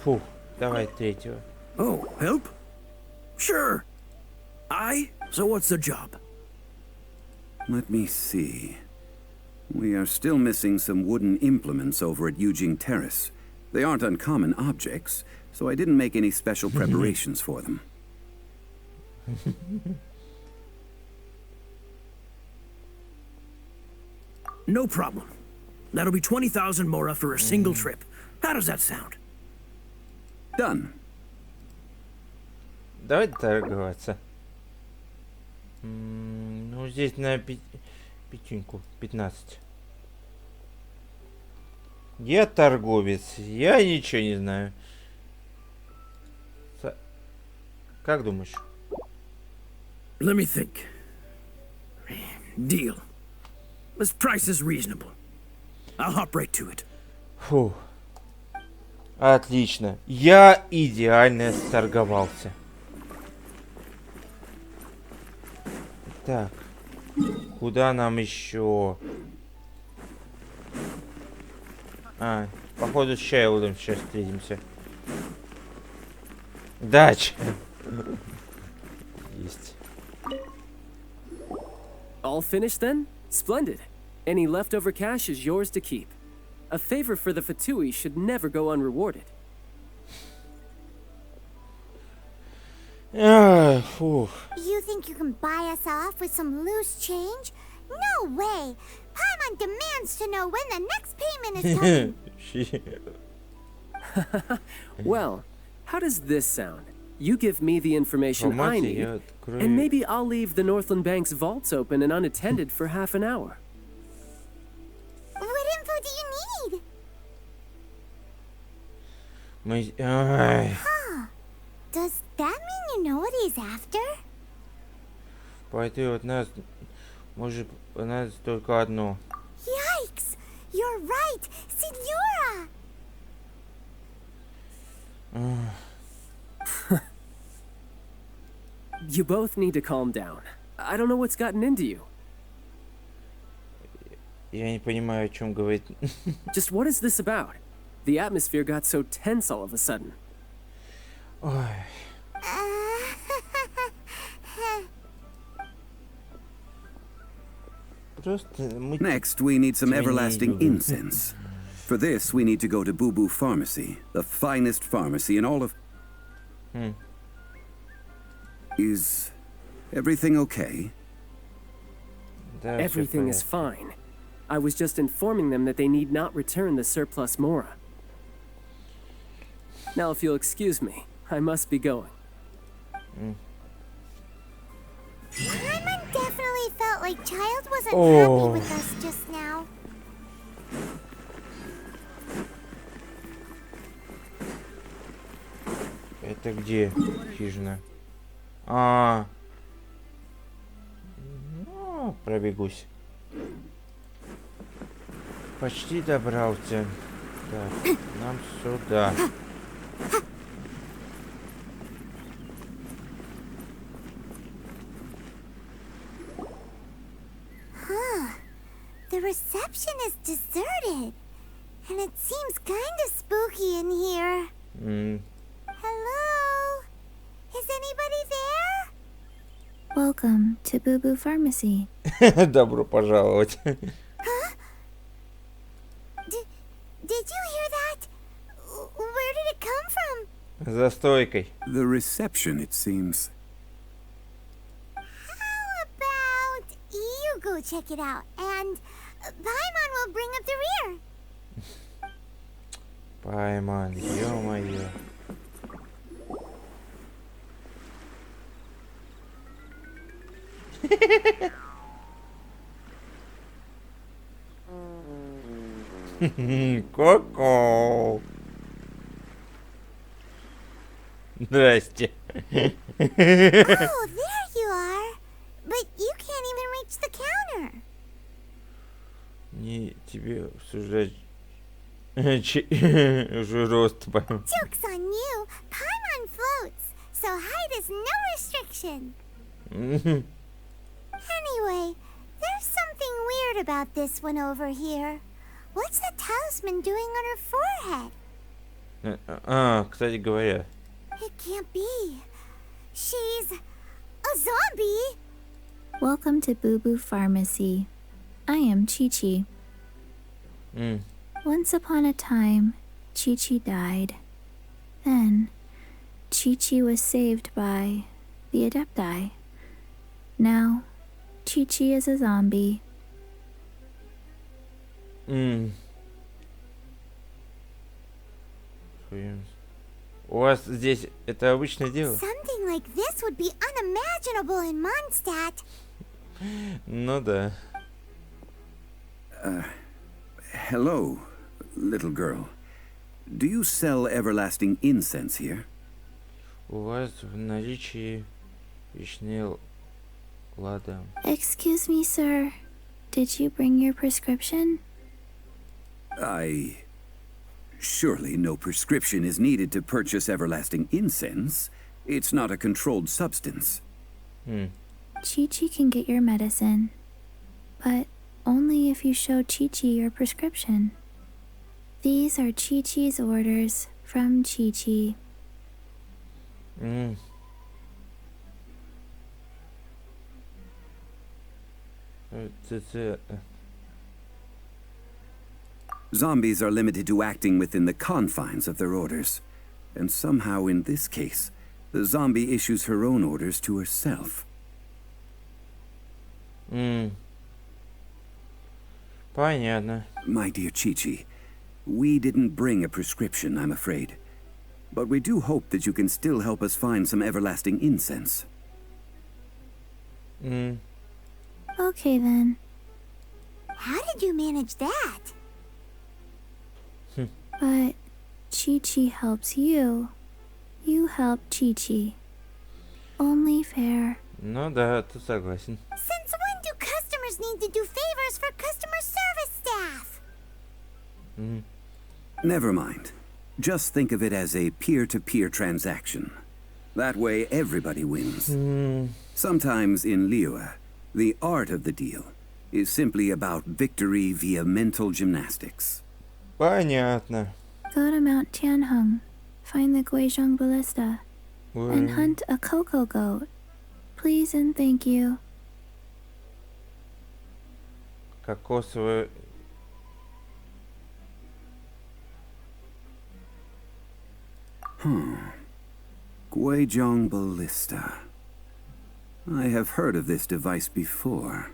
Фух. Давай третьего. Oh, help? Sure. So what's the job? Let me see. We are still missing some wooden implements over at Eugene Terrace. They aren't uncommon objects, so I didn't make any special preparations for them. No problem. That'll be 20,000 mora for a single trip. How does that sound? Done. Давайте торговаться. Ну, здесь на пятюньку. 15. Я торговец. Я ничего не знаю. Как думаешь? Let me think. Deal. This price is reasonable. I'll hop right to it. Фу. Отлично. Я идеально сторговался. Так. Куда нам еще? Походу с Чайлдом сейчас встретимся. Дача. Есть. All finished then? Splendid. Any leftover cash is yours to keep. A favor for the Fatui should never go unrewarded. Фух. You think you can buy us off with some loose change? No way! Paimon demands to know when the next payment is coming. Well, how does this sound? You give me the information I need, я открою. and maybe I'll leave the Northland Bank's vaults open and unattended for half an hour. What info do you need? Does that mean you know what he's after? Пойду от нас. Может, у нас только одно. Yikes! You're right! Signora! You both need to calm down. I don't know what's gotten into you. Я не понимаю, о чем говорит. Just what is this about? The atmosphere got so tense all of a sudden. Ой. Просто мы... Next, we need some Тебя не everlasting люблю. incense. For this, we need to go to Boo Boo Pharmacy, the finest pharmacy in all of... Is everything okay? Да, всё Everything is в fine. I was just informing them that they need not return the surplus Mora. Now, if you'll excuse me, I must be going. Paimon definitely felt like Child wasn't Oh. happy with us just now. Это где хижина? Ну, пробегусь. Почти добрался. Так, нам сюда. The reception is deserted. And it seems kind of spooky in here. Hello? Is anybody there? Welcome to Boo Boo Pharmacy. Добро пожаловать. Did you hear that? Where did it come from? За стойкой. The reception, it seems. How about you go check it out, and Paimon will bring up the rear. Пайман, ё-моё. Коко. Здрасте. Oh, there you are. But you can't even reach the counter. Не тебе обсуждать уже рост. Joke's on you. Paimon floats, so height is no restriction. Anyway, there's something weird about this one over here. What's the talisman doing on her forehead? Кстати говоря. It can't be. She's a zombie. Welcome to Boo Boo Pharmacy. I am Chi-Chi. Once upon a time, Chi-Chi died. Then, Chi-Chi was saved by the Adepti. Now, Chi-Chi is a zombie. У вас здесь это обычное дело? Something like this would be unimaginable in Mondstadt. Ну да. Hello, little girl. Do you sell everlasting incense here? У вас в наличии вечный ладан. Excuse me, sir. Did you bring your prescription? Surely no prescription is needed to purchase everlasting incense. It's not a controlled substance. Chi-Chi can get your medicine, but only if you show Chi-Chi your prescription. These are Chi-Chi's orders from Chi-Chi. Zombies are limited to acting within the confines of their orders. And somehow in this case, the zombie issues her own orders to herself. Понятно. My dear Chi-Chi, we didn't bring a prescription, I'm afraid. But we do hope that you can still help us find some everlasting incense. Okay then. How did you manage that? But Chi-Chi helps you. You help Chi-Chi. Only fair. Ну да, тут согласен. Since when do customers need to do favors for customer service staff? Never mind. Just think of it as a peer-to-peer transaction. That way everybody wins. Sometimes in Liyue, the art of the deal is simply about victory via mental gymnastics. Понятно. Go to Mount Tianheng, find the Guizhong Ballista, and hunt a cocoa goat. Please and thank you. Кокосовая... Guizhong Ballista. I have heard of this device before.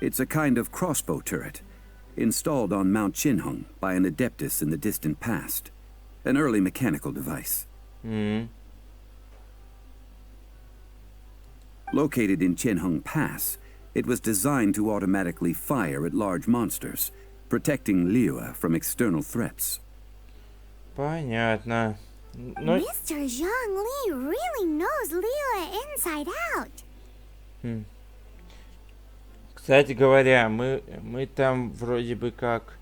It's a kind of crossbow turret, installed on Mount Qinheng by an adeptus in the distant past. An early mechanical device. Located in Qinheng Pass, it was designed to automatically fire at large monsters, protecting Liyue from external threats. Понятно. Но... Mr. Zhongli really knows Liyue inside out. Кстати говоря, мы там вроде бы как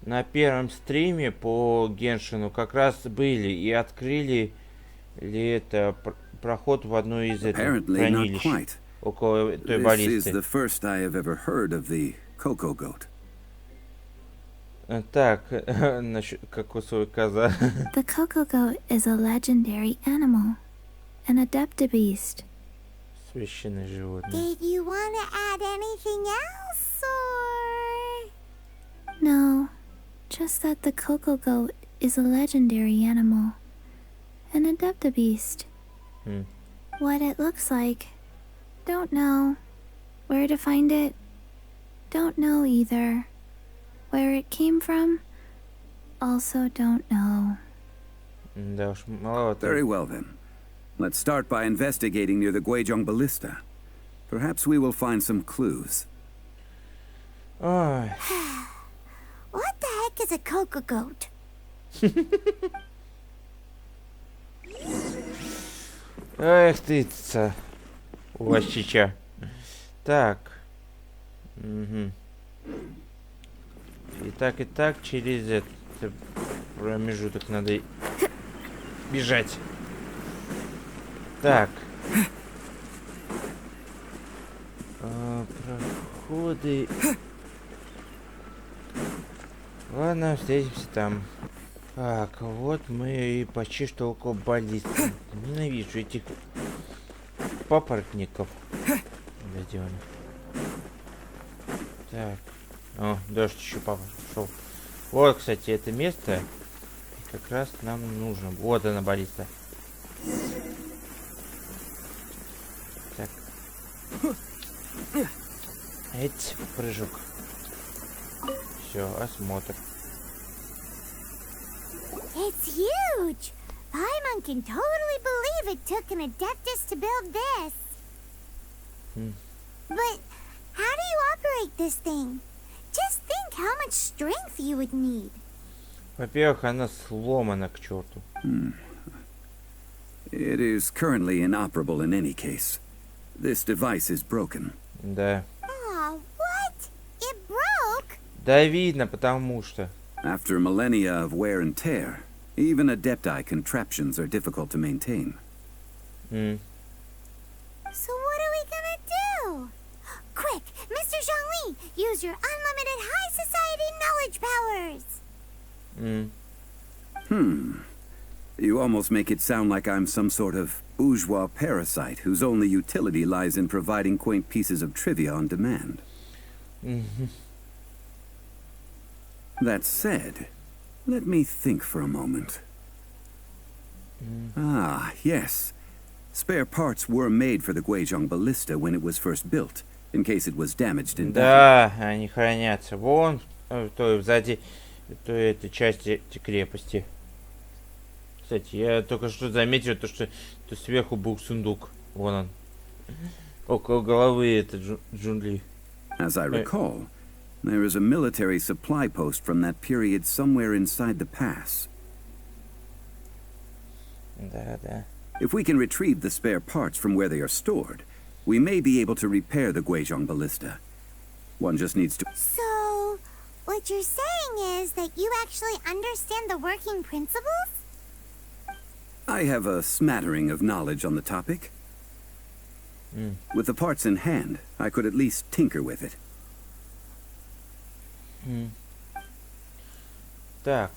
на первом стриме по Геншину как раз были и открыли ли это проход в одну из этих хранилищ около той баллисты. This is the first I have ever heard of the cocoa goat. Так, насчет кокосовой коза. The cocoa goat is a legendary animal, an adeptabeast. Священное животное. Did you want to add anything else, or...? No, just that the cocoa goat is a legendary animal, an adeptabeast. What it looks like, don't know. Where to find it, don't know either. Where it came from, also don't know. Да уж, маловато. Very well then. Let's start by investigating near the Guizhong Ballista. Perhaps we will find some clues. Ой. What the heck is a cocoa goat? Эх ты, Ващича. Так. И так, через этот промежуток надо бежать. Так. Проходы. Ладно, встретимся там. Так, вот мы и почти что около баллисты. Ненавижу этих папоротников. Дойдем. Так. О, дождь еще пошел. Вот, кстати, это место как раз нам нужно. Вот она, баллиста. Так. Эть, прыжок. Все, осмотр. It's huge! Paimon can totally believe it took an adeptus to build this. But how do you operate this thing? Just think how much strength you would need. Во-первых, она сломана к черту. It is currently inoperable in any case. This device is broken. Да. Oh, what? It broke? Да, видно, потому что. After millennia of wear and tear, even adepti contraptions are difficult to maintain. So what are we gonna do? Quick, Mr. Zhongli, use your unlimited high society knowledge powers. You almost make it sound like I'm some sort of bourgeois parasite whose only utility lies in providing quaint pieces of trivia on demand. That said, let me think for a moment. Ah, yes. Spare parts were made for the Guizhong Ballista when it was first built, in case it was damaged in battle. Да, они хранятся. Вон, той сзади той этой части крепости. Кстати, я только что заметил, что сверху был сундук. Вон он. Около головы это джунгли. As I recall, there is a military supply post from that period somewhere inside the pass. Да. If we can retrieve the spare parts from where they are stored, we may be able to repair the Guizhong Ballista. One just needs to... So, what you're saying is that you actually understand the working principles? I have a smattering of knowledge on the topic. With the parts in hand, I could at least tinker with it. Так.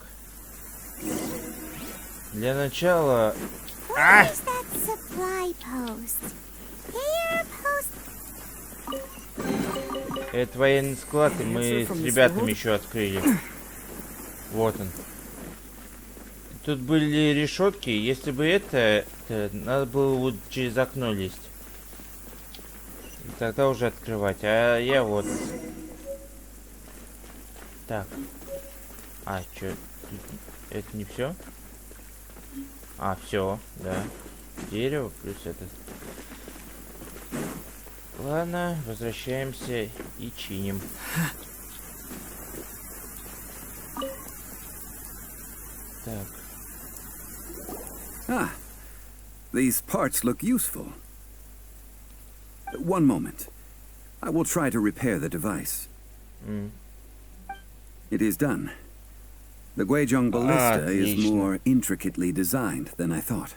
Для начала... Where is that supply post? Here, post. Это военный склад, и мы с ребятами еще открыли. Вот он. Тут были решетки. Если бы это надо было вот через окно лезть. И тогда уже открывать. А я вот. Так. А, чё? Это не все? А, все, да. Дерево плюс это. Ладно, возвращаемся и чиним. Так. Ah, these parts look useful. One moment. I will try to repair the device. It is done. The Guizhong ballista is more intricately designed than I thought.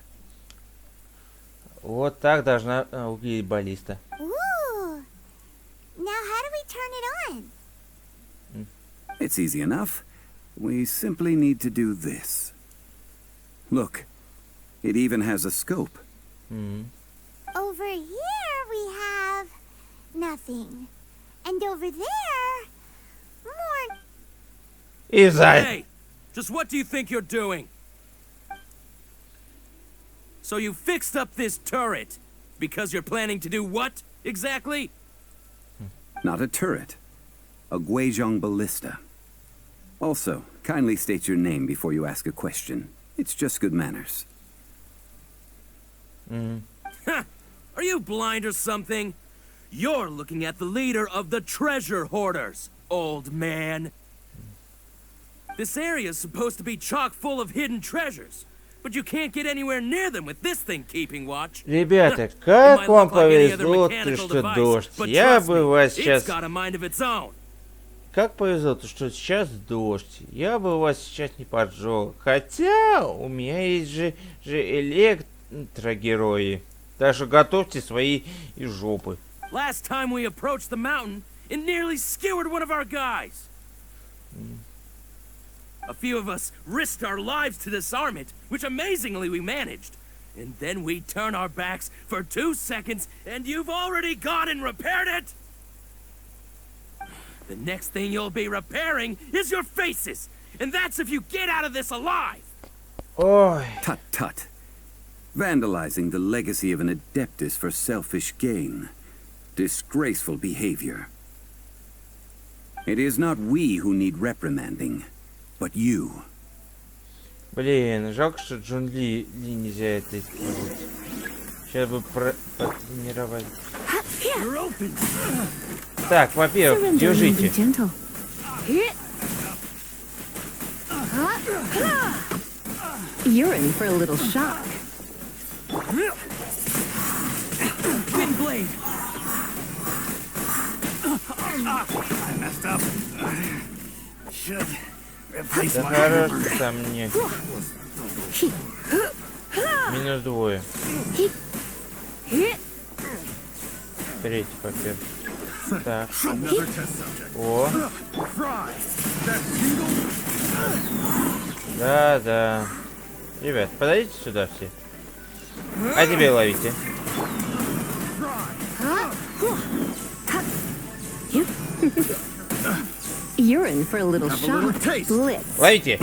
Вот так должна выглядеть баллиста. Ooh. Now how do we turn it on? It's easy enough. We simply need to do this. Look, it even has a scope. Over here we have nothing. And over there, more. Hey! Just what do you think you're doing? So you fixed up this turret because you're planning to do what exactly? Not a turret. A Guizhong ballista. Also, kindly state your name before you ask a question. It's just good manners. Are you blind or something? You're looking at the leader of the treasure hoarders, old man. This area is supposed to be chock full of hidden treasures, but you can't get anywhere near them with this thing keeping watch. Ребята, как вам повезло, что дождь. Я бы вас сейчас... Как повезло, что сейчас дождь. Я бы вас сейчас не поджег. Хотя у меня есть же электрогерои. Так что готовьте свои и жопы. Last time we approached the mountain, it nearly skewered one of our guys. A few of us risked our lives to disarm it, which amazingly we managed. And then we turn our backs for 2 seconds, and you've already gone and repaired it! The next thing you'll be repairing is your faces! And that's if you get out of this alive! Ой. Tut tut. Vandalizing the legacy of an adeptus for selfish gain. Disgraceful behavior. It is not we who need reprimanding, but you. Блин, жалко, что Джунли нельзя это использовать. Сейчас бы потренировать. Так, во-первых, держите. You're in for a little shock. Wind blade! I messed up. Should replace Да my хорошо там мне. Минус 2. Третий папер. Так. О. Да, да. Ребят, подойдите сюда все. А тебе ловите. You're in for a little shock. Blitz. Ловите.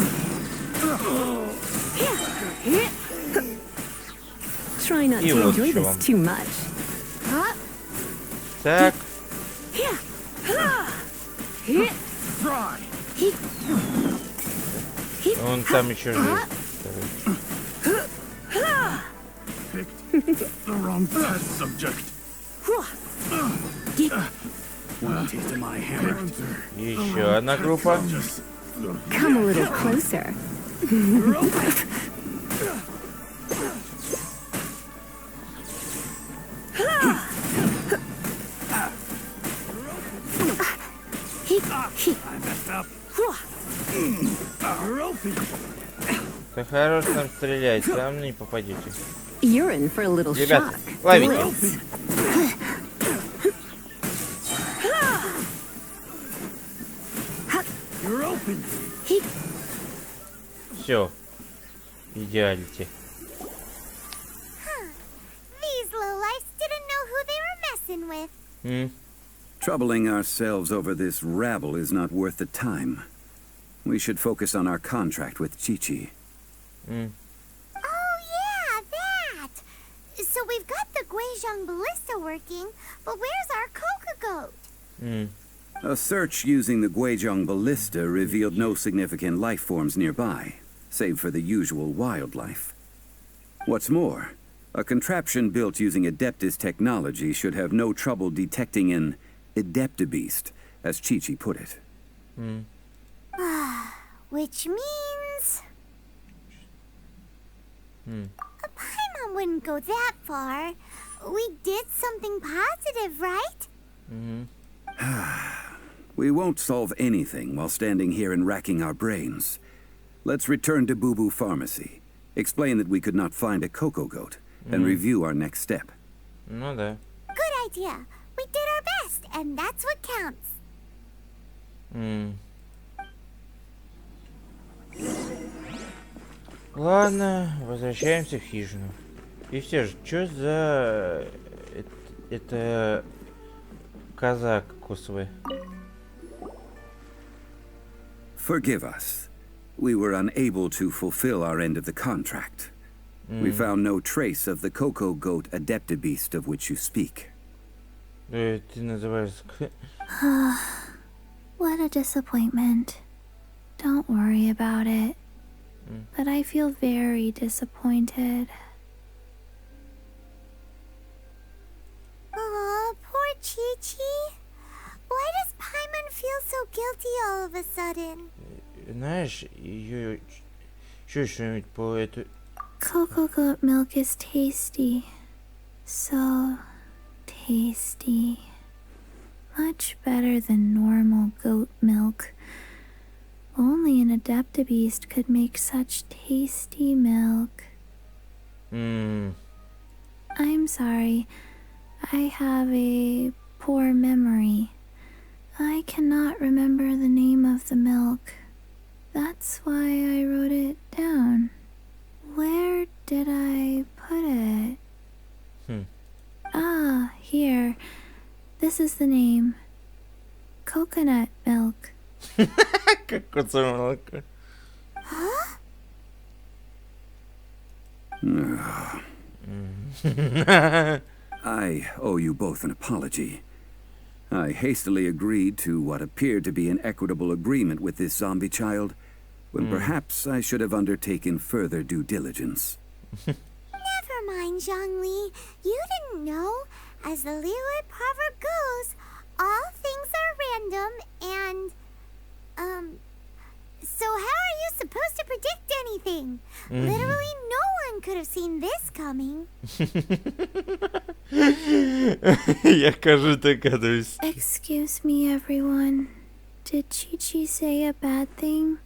Try not to enjoy this too much. Так. Он там еще жив. The wrong test subject. One taste of my hammer. Еще одна группа. Come a little closer. I messed up. Да хорош там стрелять, там не попадете. You're in for a little Ребята, shock. ловите. You're open. Все. Идеалите. These lowlifes didn't know who they were messing with. Troubling ourselves over this rabble is not worth the time. We should focus on our contract with Chi-Chi. Oh yeah, that! So we've got the Guizhong ballista working, but where's our Coca goat? A search using the Guizhong ballista revealed no significant life forms nearby, save for the usual wildlife. What's more, a contraption built using Adeptus technology should have no trouble detecting an Adeptabeast, as Chi-Chi put it. Which means... Paimon wouldn't go that far. We did something positive, right? We won't solve anything while standing here and racking our brains. Let's return to Boo Boo Pharmacy, explain that we could not find a Coco goat, and review our next step. Ну да. Good idea. We did our best, and that's what counts. Ладно, возвращаемся в хижину. И все же, что за... Это... Коза кокосовая. Forgive us. We were unable to fulfill our end of the contract. We found no trace of the Coco goat Adeptabeast of which you speak. Ты называешь... What a disappointment. Don't worry about it. But I feel very disappointed. Aw, poor Chi-Chi. Why does Paimon feel so guilty all of a sudden? Знаешь, ее... Что что-нибудь по эту... Coco goat milk is tasty. So tasty. Much better than normal goat milk. Only an Adeptabeast could make such tasty milk. I'm sorry. I have a poor memory. I cannot remember the name of the milk. That's why I wrote it down. Where did I put it? Ah, here. This is the name. Coconut milk. Кокосовое молоко. I owe you both an apology. I hastily agreed to what appeared to be an equitable agreement with this zombie child, when perhaps I should have undertaken further due diligence. Never mind, Zhongli. You didn't know. As the Liyue proverb goes, all things are random and... So how are you supposed to predict anything? Literally no one could have seen this coming. Я, кажется, догадываюсь. Excuse me, everyone. Did Chi-Chi say a bad thing?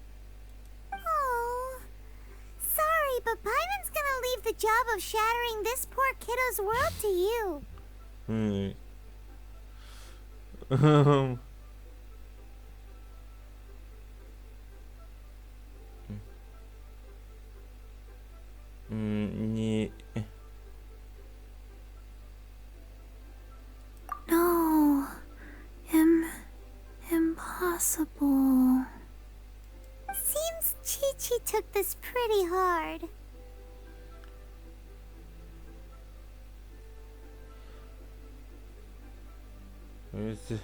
Oh, sorry, but Paimon's gonna leave the job of shattering this poor kiddo's world to you. Не... No. Impossible. Seems Chi-Chi took this pretty hard. Это...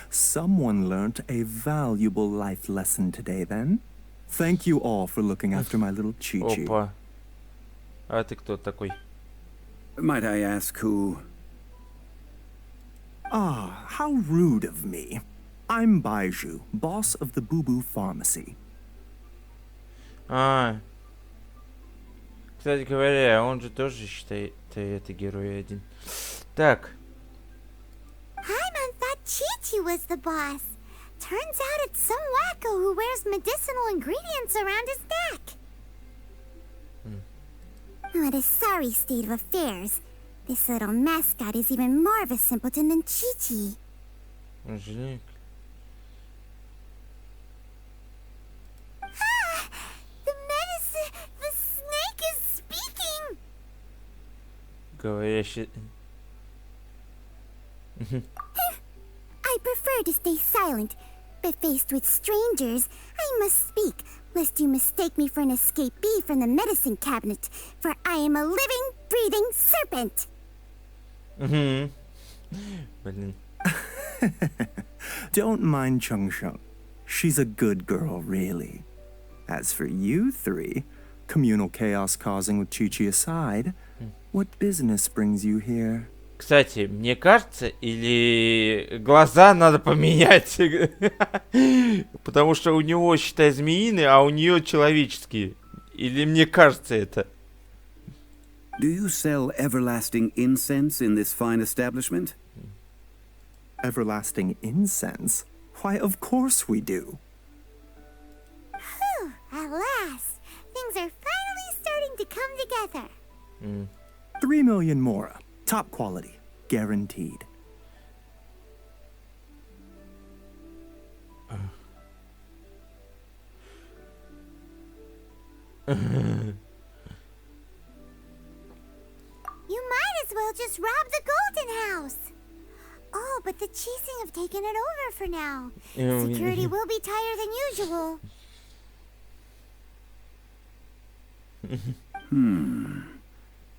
Someone learnt a valuable life lesson today, then. Thank you all for looking after my little Chi-Chi. Опа. А ты кто такой? Might I ask who... Ah, how rude of me. I'm Baiju, boss of the Boo Boo Pharmacy. Кстати говоря, он же тоже считает это герой один. Так. Paimon thought Chi-Chi was the boss. Turns out it's some wacko who wears medicinal ingredients around his neck. What a sorry state of affairs. This little mascot is even more of a simpleton than Chi-Chi. The medicine... The snake is speaking! Говорящий. I prefer to stay silent, but faced with strangers, I must speak, lest you mistake me for an escapee from the medicine cabinet, for I am a living, breathing serpent! Блин. Don't mind Chung Sheng. She's a good girl, really. As for you three, communal chaos causing with Chi-Chi aside, what business brings you here? Кстати, мне кажется, или глаза надо поменять. Потому что у него, считай, змеиные, а у нее человеческие. Или мне кажется это. Do you sell everlasting incense in this fine establishment? Everlasting incense? Why, of course we do. Whew, at last, things are finally starting to come together. 3 million mora. Top quality. Guaranteed. You might as well just rob the Golden House. Oh, but the Chising have taken it over for now. Security will be tighter than usual.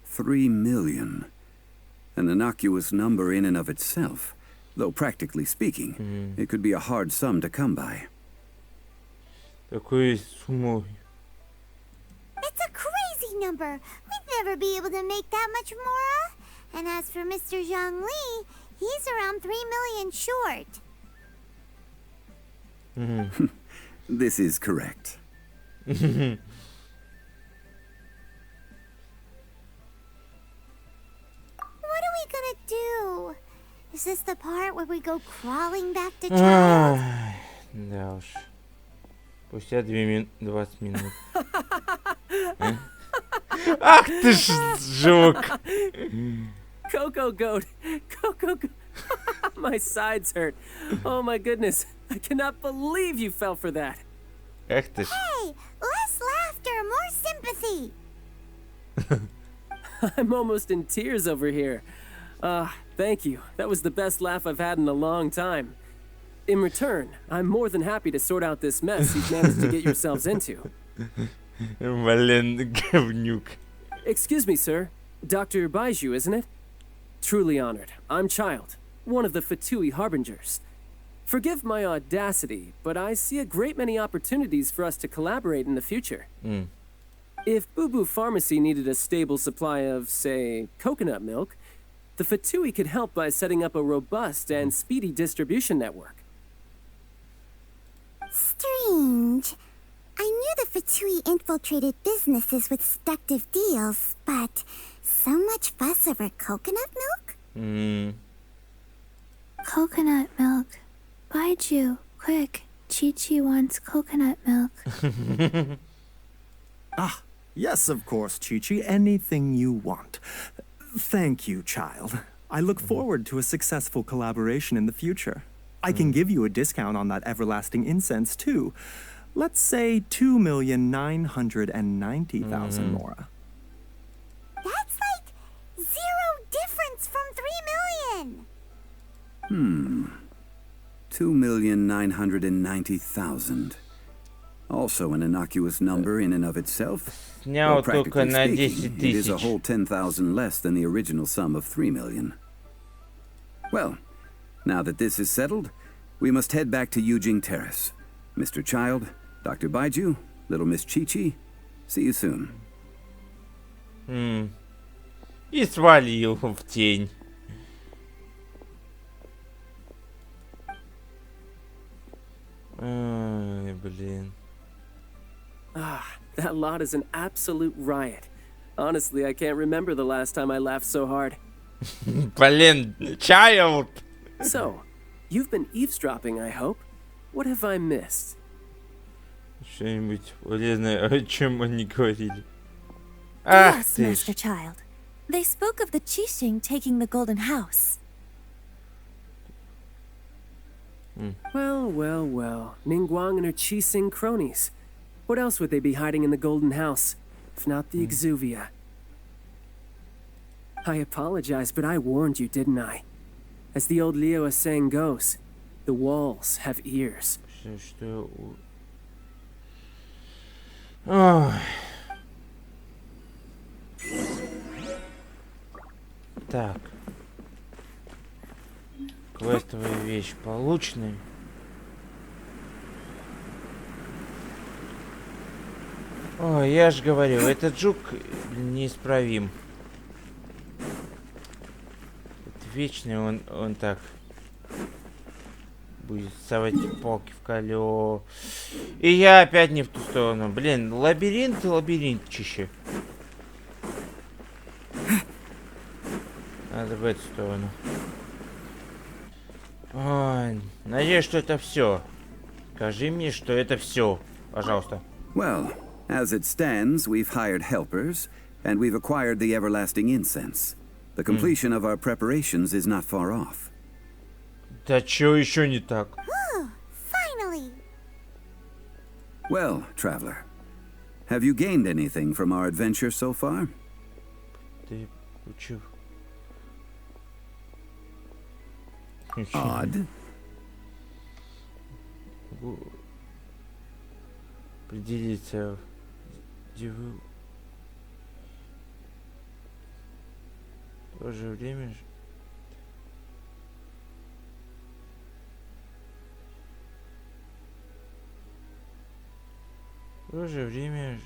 3 million. An innocuous number in and of itself. Though practically speaking, it could be a hard sum to come by. Такой суммой. It's a crazy number. We'd never be able to make that much more. And as for Mr. Zhang Li, he's around 3 million short. This is correct. What are we gonna do? Is this the part where we go crawling back to child? Да уж. Спустя 20 минут. Ах ты ж жук! Coco Goat! Coco Goat! My sides hurt. Oh my goodness. I cannot believe you fell for that. Ах ты ж. Hey, less laughter, more sympathy. I'm almost in tears over here. Thank you. That was the best laugh I've had in a long time. In return, I'm more than happy to sort out this mess you've managed to get yourselves into. Блин, говнюк. Excuse me, sir. Dr. Baiju, isn't it? Truly honored. I'm Child, one of the Fatui Harbingers. Forgive my audacity, but I see a great many opportunities for us to collaborate in the future. If Boo Boo Pharmacy needed a stable supply of, say, coconut milk, the Fatui could help by setting up a robust and speedy distribution network. Strange. I knew the Fatui infiltrated businesses with seductive deals, but so much fuss over coconut milk? Coconut milk. Baiju, quick. Chi-Chi wants coconut milk. Yes, of course, Chi-Chi. Anything you want. Thank you, Child. I look forward to a successful collaboration in the future. I can give you a discount on that everlasting incense, too. Let's say 2,990,000 mora. That's like 0 difference from 3 million. 2,990,000. Also an innocuous number in and of itself. Снял Though только practically на speaking, 10 it is a тысяч. whole 10,000 less than the original sum of 3 million. Well, now that this is settled, we must head back to Yujing Terrace. Mr. Child, Dr. Baiju, little Miss Chi-Chi, see you soon. И свалил в тень. Ай, блин. That lot is an absolute riot. Honestly, I can't remember the last time I laughed so hard. Блин, Child. So, You've been eavesdropping, I hope. What have I missed? Что-нибудь полезное, о чем они говорили. Ах Yes, ты Master ж. Child. They spoke of the Qixing taking the Golden House. Well, well, well. Ningguang and her Qixing cronies. What else would they be hiding in the Golden House, if not the Exuvia? I apologize, but I warned you, didn't I? As the old Liyue saying goes, the walls have ears. Что... Ой. Так. Квестовые вещи получены. Ой, я же говорю, этот жук неисправим. Это вечный он так будет совать палки в колё. И я опять не в ту сторону. Блин, лабиринтище. Надо в эту сторону. Ой, надеюсь, что это все. Скажи мне, что это все, пожалуйста. Well, as it stands, we've hired helpers, and we've acquired the everlasting incense. The completion of our preparations is not far off. Да чё еще не так? Finally! Well, traveler, have you gained anything from our adventure so far? Ты учу. Odd. Определиться, где вы... В то же время... В то же время...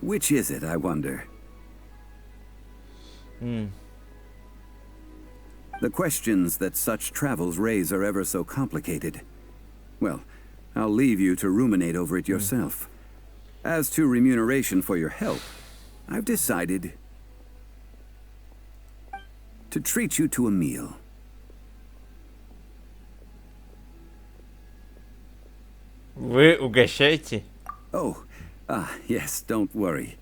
Which is it, I wonder? The questions that such travels raise are ever so complicated. Well, I'll leave you to ruminate over it yourself. As to remuneration for your help, I've decided to treat you to a meal. Вы угощаете? Oh, yes, don't worry.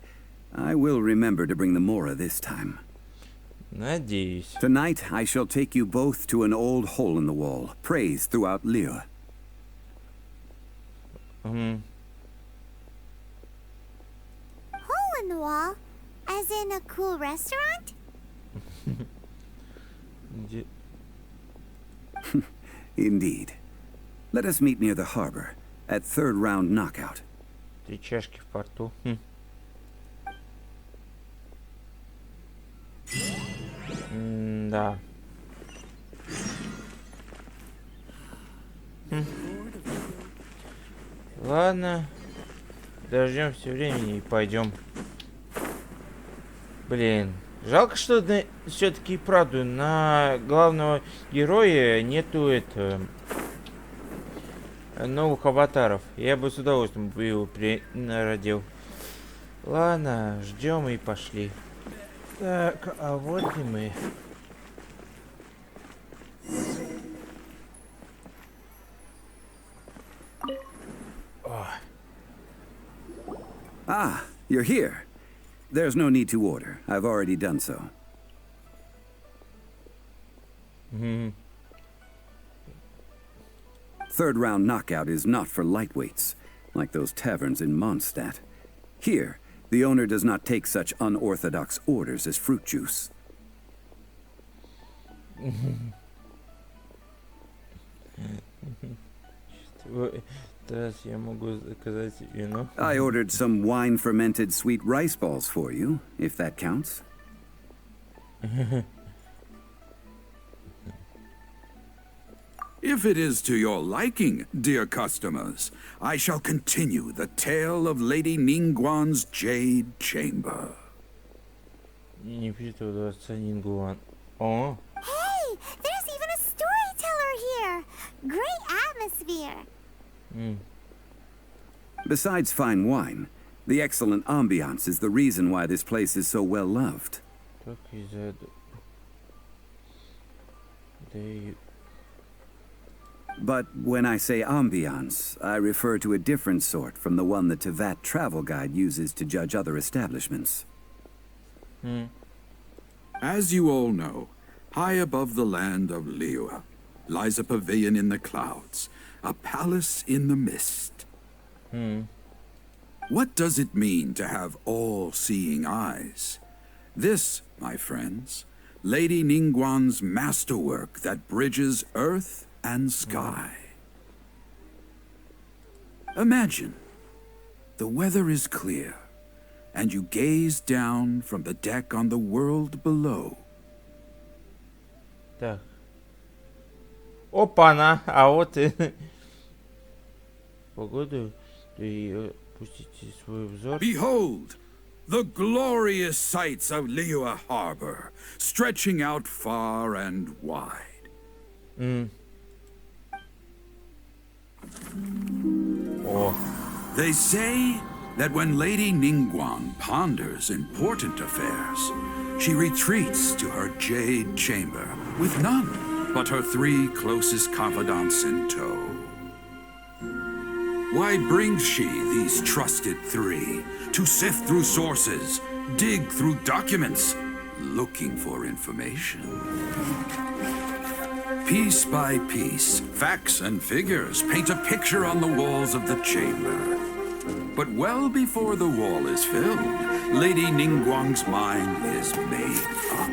I will remember to bring the Mora this time. Надеюсь. Tonight, I shall take you both to an old hole in the wall, praised throughout Liyue. Hole in the wall? As in a cool restaurant? Indeed. Let us meet near the harbor, at third round knockout. 3 чашки в порту. Да. Ладно. Дождемся времени и пойдем. Блин. Жалко, что все-таки правда на главного героя нету новых аватаров. Я бы с удовольствием бы его принародил. Ладно, ждем и пошли. Так, а вот и мы. Ah, you're here. There's no need to order. I've already done so. Third round knockout is not for lightweights, like those taverns in Mondstadt. Here, the owner does not take such unorthodox orders as fruit juice. I ordered some wine-fermented sweet rice balls for you, if that counts. If it is to your liking, dear customers, I shall continue the tale of Lady Ningguan's Jade Chamber. Hey, there's even a storyteller here. Great atmosphere. Besides fine wine, The excellent ambiance is the reason why this place is so well loved. But when I say ambiance, I refer to a different sort from the one the Tevat travel guide uses to judge other establishments. As you all know, high above the land of Liyue lies a pavilion in the clouds, a palace in the mist. What does it mean to have all-seeing eyes? This, my friends, Lady Ningguang's masterwork that bridges earth and sky. Imagine, the weather is clear, and you gaze down from the deck on the world below. Так. Опа-на, а вот и... Погоду, и пустите свой взор. Behold, the glorious sights of Liyue Harbor, stretching out far and wide. They say that when Lady Ningguang ponders important affairs, she retreats to her jade chamber with none but her 3 closest confidants in tow. Why brings she these trusted 3 to sift through sources, dig through documents, looking for information? Piece by piece, facts and figures paint a picture on the walls of the chamber. But well before the wall is filled, Lady Ningguang's mind is made up.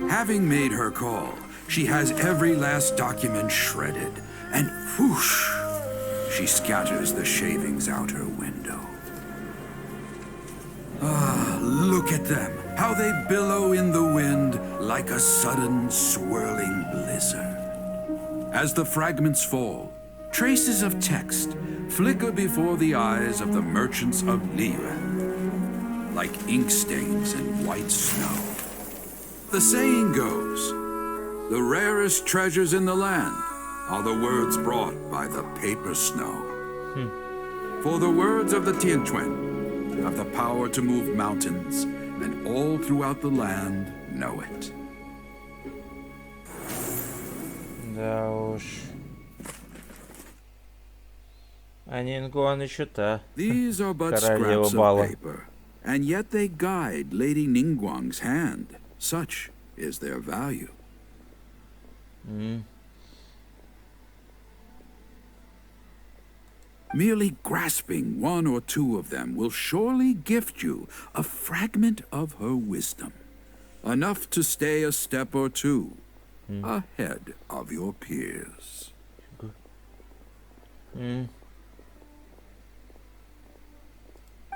Having made her call, she has every last document shredded, and whoosh, she scatters the shavings out her window. Ah, look at them, how they billow in the wind like a sudden swirling blizzard. As the fragments fall, traces of text flicker before the eyes of the merchants of Liyue, like ink stains in white snow. The saying goes, the rarest treasures in the land are the words brought by the paper snow. For the words of the Tianquan have the power to move mountains, and all throughout the land know it. Да уж. А Нингуан еще та. These are but Королева scraps бала. of paper, and yet they guide Lady Ningguang's hand. Such is their value. Merely grasping 1 or 2 of them will surely gift you a fragment of her wisdom, enough to stay a step or 2 ahead of your peers.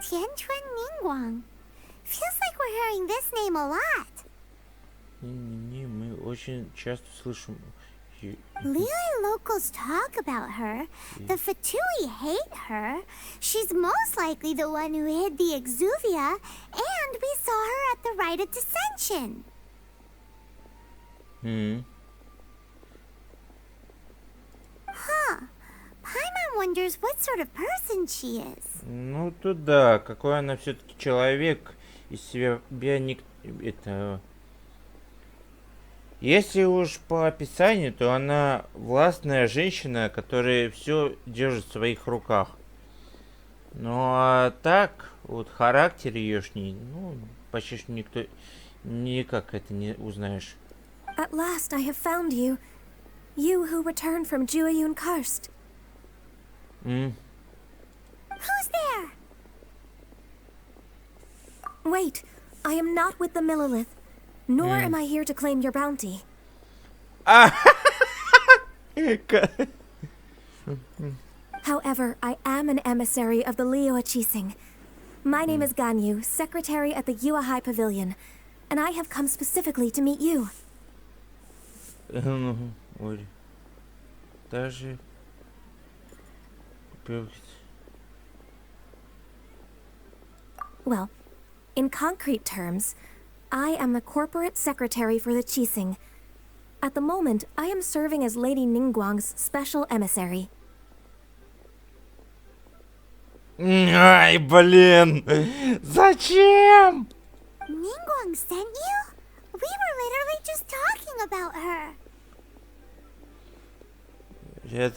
Tianquan Ningguang. Feels like we're hearing this name a lot. Не, мы очень часто слышим. Liyue locals talk about her. The Fatui hate her. She's most likely the one who hid the Exuvia, and we saw her at the Rite of Dissension. Huh. Paimon wonders what sort of person she is. Ну, то да, какой она все-таки человек из себя это... Если уж по описанию, то она властная женщина, которая все держит в своих руках. Ну а так, вот характер еешний, ну, почти что никто никак это не узнаешь. At last I have found you. You who returned from Jueyun Karst. Who's there? Wait, I am not with the Millilith. Nor am I here to claim your bounty. However, I am an emissary of the Liyue Qixing. My name is Ganyu, secretary at the Yue High Pavilion, and I have come specifically to meet you. Даже... Well, in concrete terms, I am the corporate secretary for the Qixing. At the moment, I am serving as Lady Ningguang's special emissary. Ай, блин! Зачем? Ningguang sent you? We were literally just talking about her. Нет.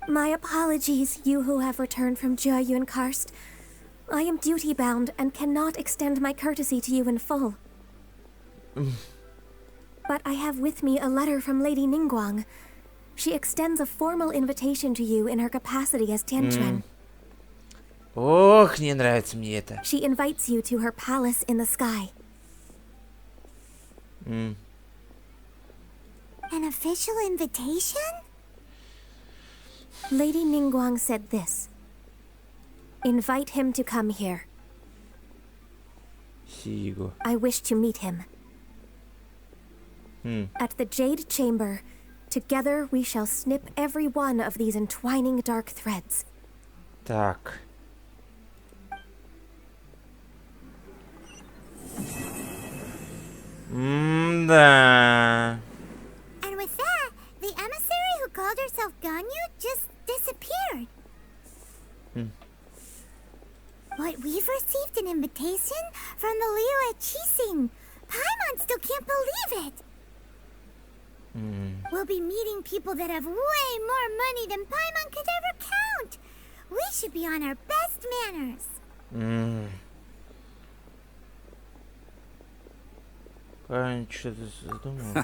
My apologies, you who have returned from Jiayuan Karst. I am duty-bound and cannot extend my courtesy to you in full. But I have with me a letter from Lady Ningguang. She extends a formal invitation to you in her capacity as Tianquan. Ох, не нравится мне это. She invites you to her palace in the sky. An official invitation? Lady Ningguang said this. Invite him to come here. Сиго. I wish to meet him. At the Jade Chamber, together we shall snip every one of these entwining dark threads. Так. Да. And with that, the emissary who called herself Ganyu just disappeared. What, we've received an invitation from the Liyue Qixing. Paimon still can't believe it. We'll be meeting people that have way more money than Paimon could ever count. We should be on our best manners. Парень что-то задумал.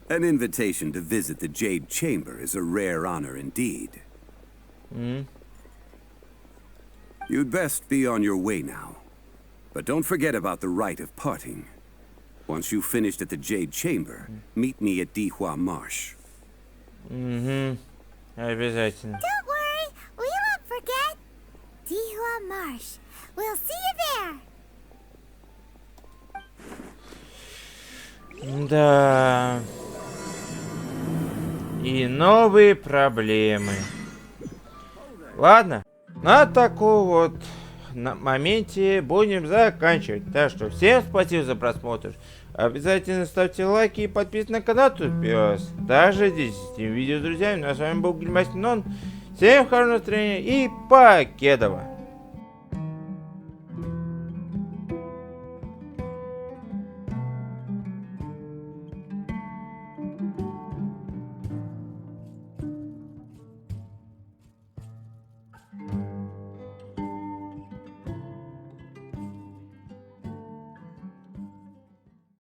An invitation to visit the Jade Chamber is a rare honor indeed. You'd best be on your way now. But don't forget about the rite of parting. Once you've finished at the Jade Chamber, meet me at Dihua Marsh. Обязательно. Don't worry, we won't forget. Dihua Marsh. We'll see you there. Да. И новые проблемы. Ладно, на таком вот моменте будем заканчивать. Так что всем спасибо за просмотр. Обязательно ставьте лайки и подписывайтесь на канал. Также делитесь этим видео с друзьями. Ну а с вами был Гильмастинон. Всем хорошего настроения и покедова.